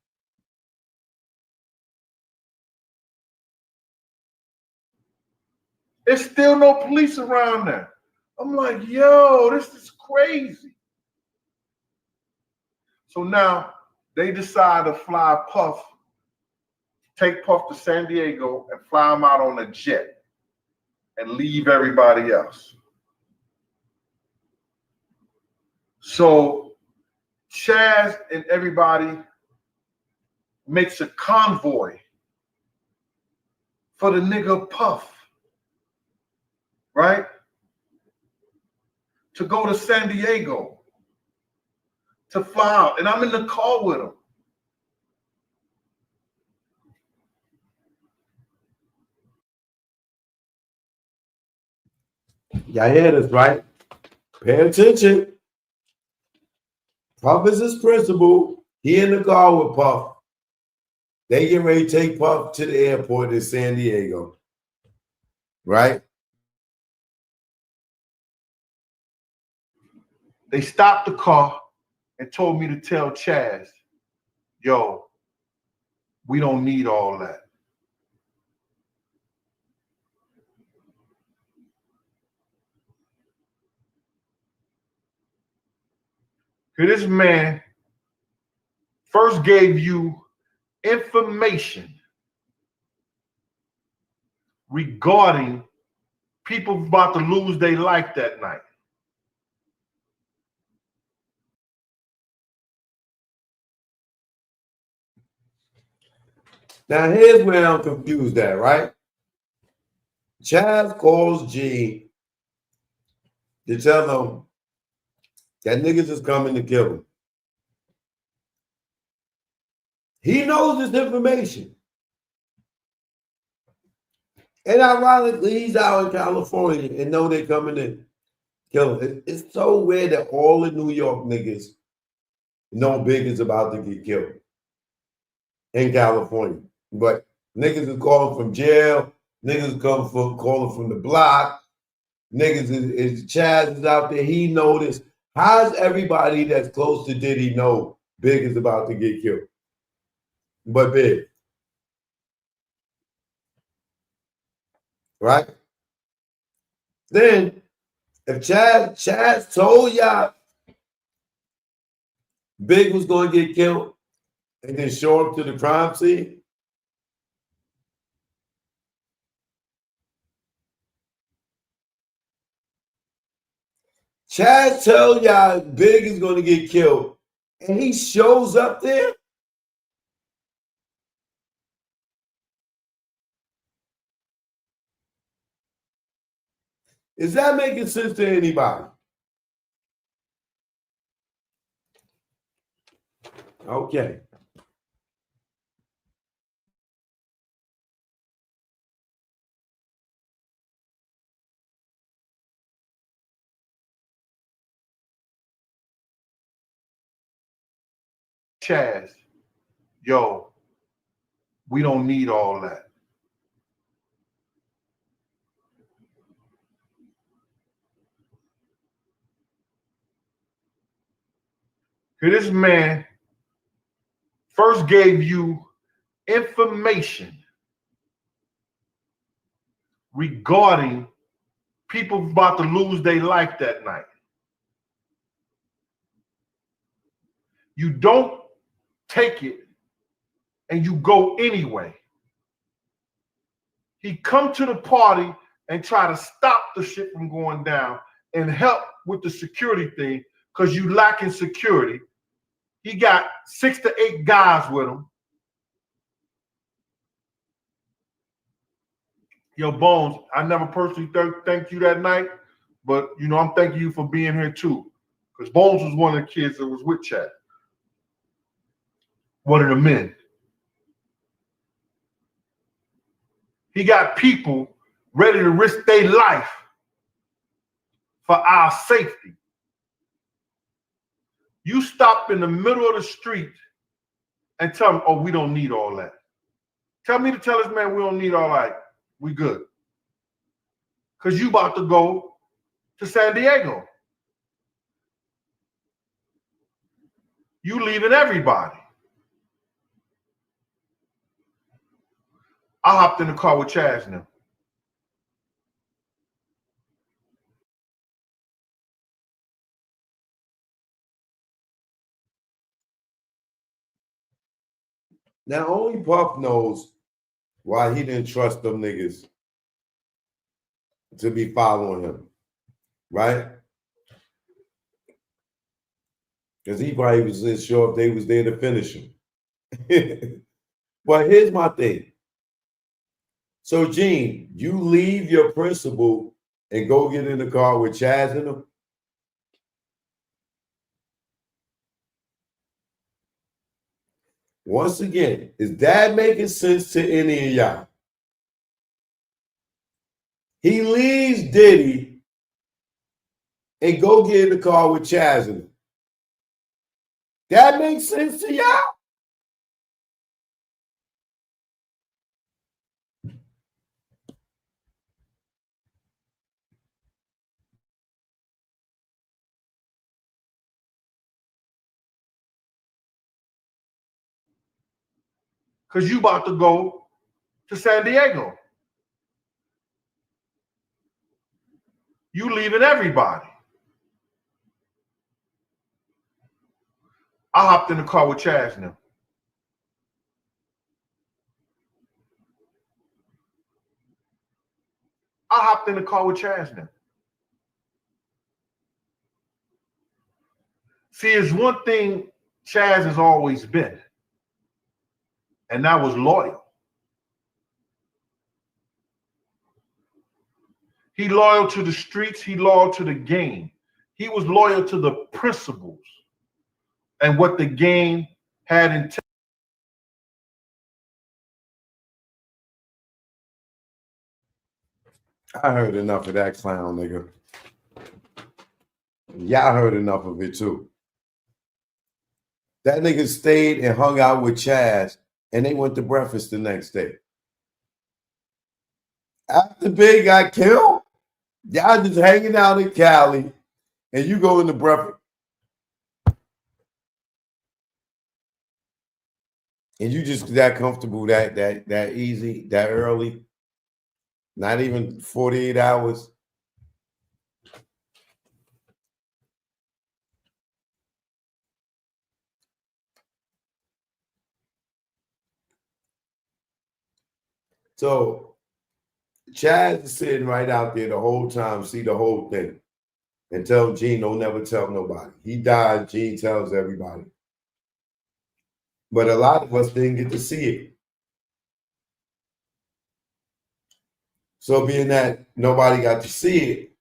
There's still no police around there. I'm like, yo, this is crazy. So now they decide to fly Puff, take Puff to San Diego and fly him out on a jet and leave everybody else. So Chaz and everybody makes a convoy for the nigga Puff, right? To go to San Diego, to fly out. And I'm in the car with him. Y'all hear this, right? Pay attention. Puff is his principal. He in the car with Puff. They get ready to take Puff to the airport in San Diego, right? They stopped the car and told me to tell Chaz, yo, we don't need all that. This man first gave you information regarding people about to lose their life that night. Now here's where I'm confused at, right? Chaz calls G to tell him that niggas is coming to kill him. He knows this information. And ironically, he's out in California and know they're coming to kill him. It's so weird that all the New York niggas know Big is about to get killed in California. But niggas is calling from jail. Niggas come from calling from the block. Niggas is Chaz is out there. He noticed. How's everybody that's close to Diddy know Big is about to get killed? But Big. Right? Then, if Chaz told y'all Big was going to get killed and then show up to the crime scene, Chaz tell y'all Big is going to get killed and he shows up there, is that making sense to anybody? Okay. Chaz, yo, we don't need all that. Here, this man first gave you information regarding people about to lose their life that night. You don't take it and you go anyway. He come to the party and try to stop the shit from going down and help with the security thing because you lacking security. He got 6 to 8 guys with him. Yo, Bones, I never personally thanked you that night, but you know I'm thanking you for being here too, because Bones was one of the kids that was with Chad, one of the men. He got people ready to risk their life for our safety. You stop in the middle of the street and tell him, oh, we don't need all that. Tell me to tell this man we don't need all that. We good. Because you about to go to San Diego. You leaving everybody. I hopped in the car with Chaz now. Now, only Puff knows why he didn't trust them niggas to be following him, right? Because he probably was sure if they was there to finish him. But here's my thing. So, Gene, you leave your principal and go get in the car with Chaz and them? Once again, is that making sense to any of y'all? He leaves Diddy and go get in the car with Chaz and them. That makes sense to y'all? Because you about to go to San Diego. You leaving everybody. I hopped in the car with Chaz now. I hopped in the car with Chaz now. See, it's one thing Chaz has always been, and that was loyal. He loyal to the streets. He loyal to the game. He was loyal to the principles and what the game had in. I heard enough of that clown, nigga. Y'all heard enough of it too. That nigga stayed and hung out with Chaz, and they went to breakfast the next day. After Big got killed, y'all just hanging out in Cali, and you go into breakfast. And you just that comfortable, that easy, that early, not even 48 hours. So Chaz is sitting right out there the whole time, see the whole thing, and tell Gene, don't never tell nobody. He died, Gene tells everybody. But a lot of us didn't get to see it. So being that nobody got to see it,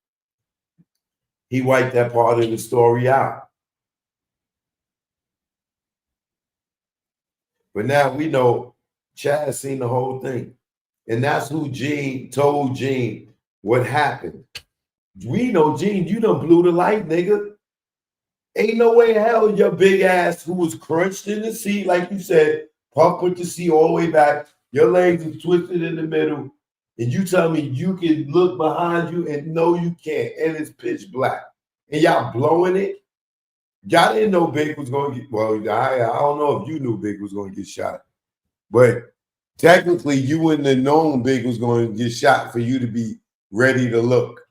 he wiped that part of the story out. But now we know Chaz seen the whole thing. And that's who Gene told Gene what happened. We know, Gene, you done blew the light, nigga. Ain't no way in hell your big ass who was crunched in the seat, like you said, Puff put the seat all the way back, your legs are twisted in the middle, and you tell me you can look behind you and no, you can't, and it's pitch black. And y'all blowing it? Y'all didn't know Big was going to get, well, I don't know if you knew Big was going to get shot. But technically, you wouldn't have known Big was going to get shot for you to be ready to look.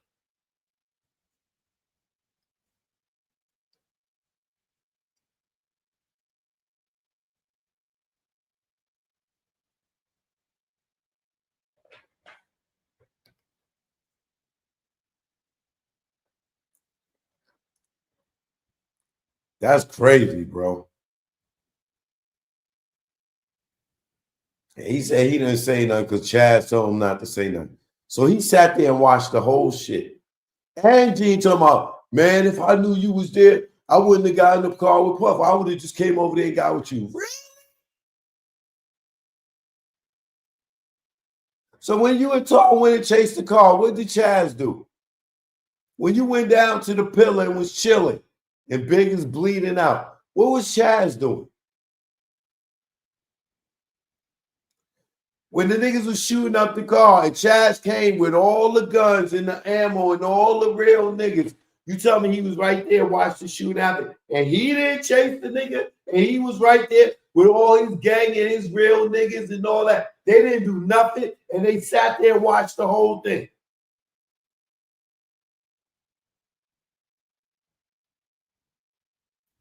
That's crazy, bro. And he said he didn't say nothing because Chad told him not to say nothing. So he sat there and watched the whole shit. And Gene talking about, man, if I knew you was there, I wouldn't have got in the car with Puff. I would have just came over there and got with you. Really? So when you and Tall went and chased the car, what did Chaz do? When you went down to the pillar and was chilling and Big is bleeding out, what was Chaz doing? When the niggas was shooting up the car and Chaz came with all the guns and the ammo and all the real niggas, you tell me he was right there, watched the shooting happen, and he didn't chase the nigga, and he was right there with all his gang and his real niggas and all that. They didn't do nothing, and they sat there and watched the whole thing.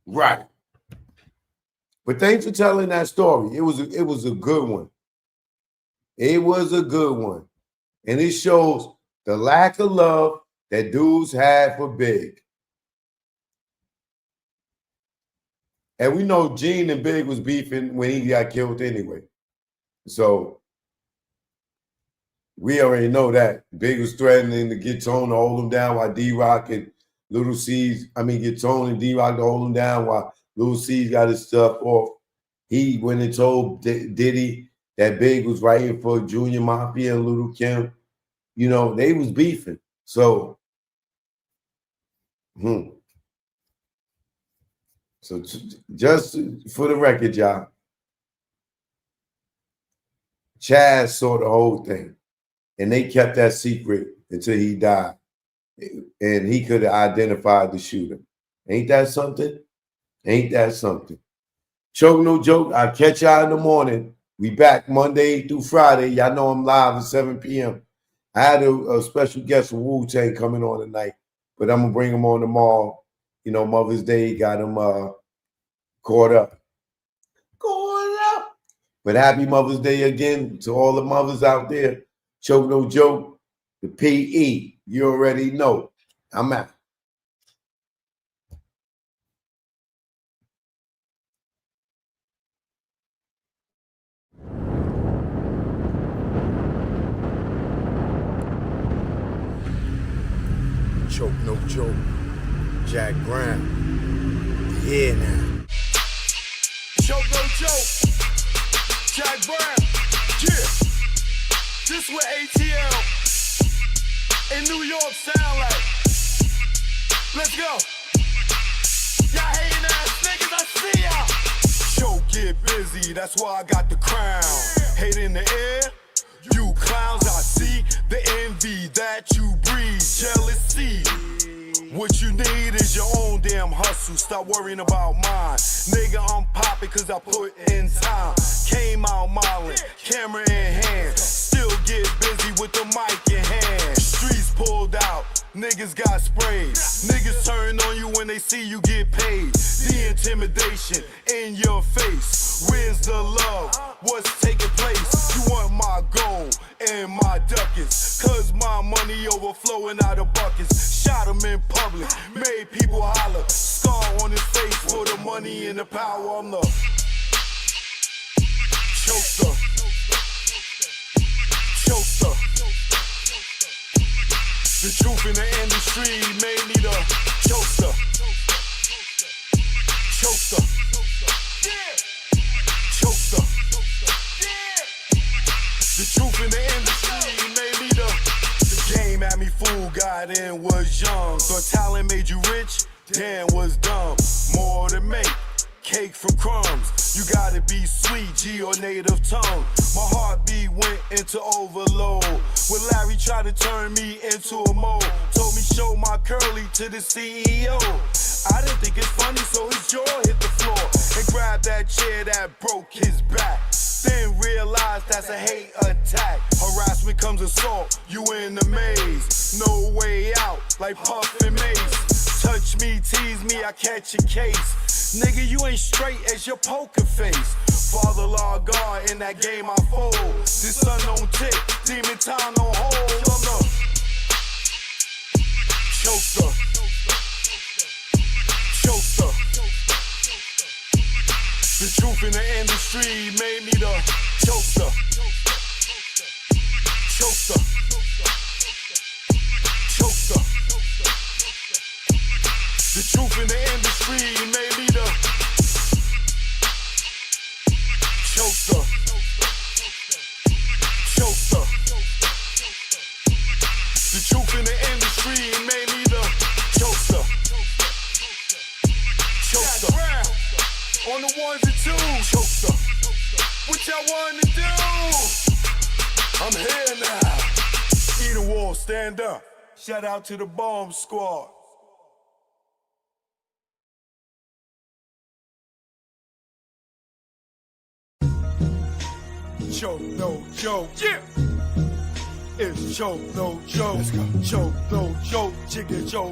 Right. But thanks for telling that story. It was a good one. It was a good one. And it shows the lack of love that dudes had for Big. And we know Gene and Big was beefing when he got killed anyway. So we already know that. Big was threatening to get Tone to hold him down while D-Rock and Little C's, get Tone and D-Rock to hold him down while Little C's got his stuff off. He went and told Diddy that Big was writing for Junior Mafia and Little Kim. You know, they was beefing. So, So just for the record, y'all, Chaz saw the whole thing, and they kept that secret until he died, and he could have identified the shooter. Ain't that something? Ain't that something? Choke no joke. I'll catch y'all in the morning. We back Monday through Friday. Y'all know I'm live at 7 p.m. I had a special guest from Wu-Tang coming on tonight, but I'm going to bring him on tomorrow. You know, Mother's Day got him caught up. But happy Mother's Day again to all the mothers out there. Choke no joke. The PE. You already know. I'm out. Choke no joke. Jack Brown. Yeah now. Choke no joke. Jack Brown. Yeah. This what ATL in New York sound like. Let's go. Y'all hating ass niggas, I see y'all. Choke get busy, that's why I got the crown. Hate in the air. You clowns, I see the envy that you breathe, jealousy. What you need is your own damn hustle. Stop worrying about mine. Nigga, I'm popping cause I put in time. Came out modeling, camera in hand. Still get busy with the mic in hand. Streets pulled out, niggas got sprayed. Niggas turn on you when they see you get paid. The intimidation in your face. Where's the love? What's taking place? You want my gold and my ducats, cause my money overflowing out of buckets. Shot him in public, made people holler. Scar on his face for the money and the power. I'm the chokester. Chokester. The truth in the industry made me the chokester. Chokester. Chokester. The truth in the industry made me the game had me fooled, got in, was young. Thought talent made you rich, Dan was dumb, more to make. Cake from crumbs, you gotta be sweet, G or native tongue. My heartbeat went into overload when Larry tried to turn me into a mole. Told me show my curly to the CEO. I didn't think it's funny, so his jaw hit the floor and grabbed that chair that broke his back. Then realized that's a hate attack. Harassment comes assault, you in the maze. No way out, like Puff and Mace. Touch me, tease me, I catch a case. Nigga, you ain't straight as your poker face. Father law God, in that game I fold. This sun don't tick, demon time don't hold. I'm the choker. Choker. The truth in the industry made me the choker. Choker. Choker. The truth in the industry made me the choker. Choker. The truth in the industry made me the choker. Choker. On the ones and twos. Choker. What y'all want to do? I'm here now. Eden Wall, stand up. Shout out to the bomb squad. Choke, no joke. Yeah. It's choke, no joke. Choke, no joke. Chicken joke.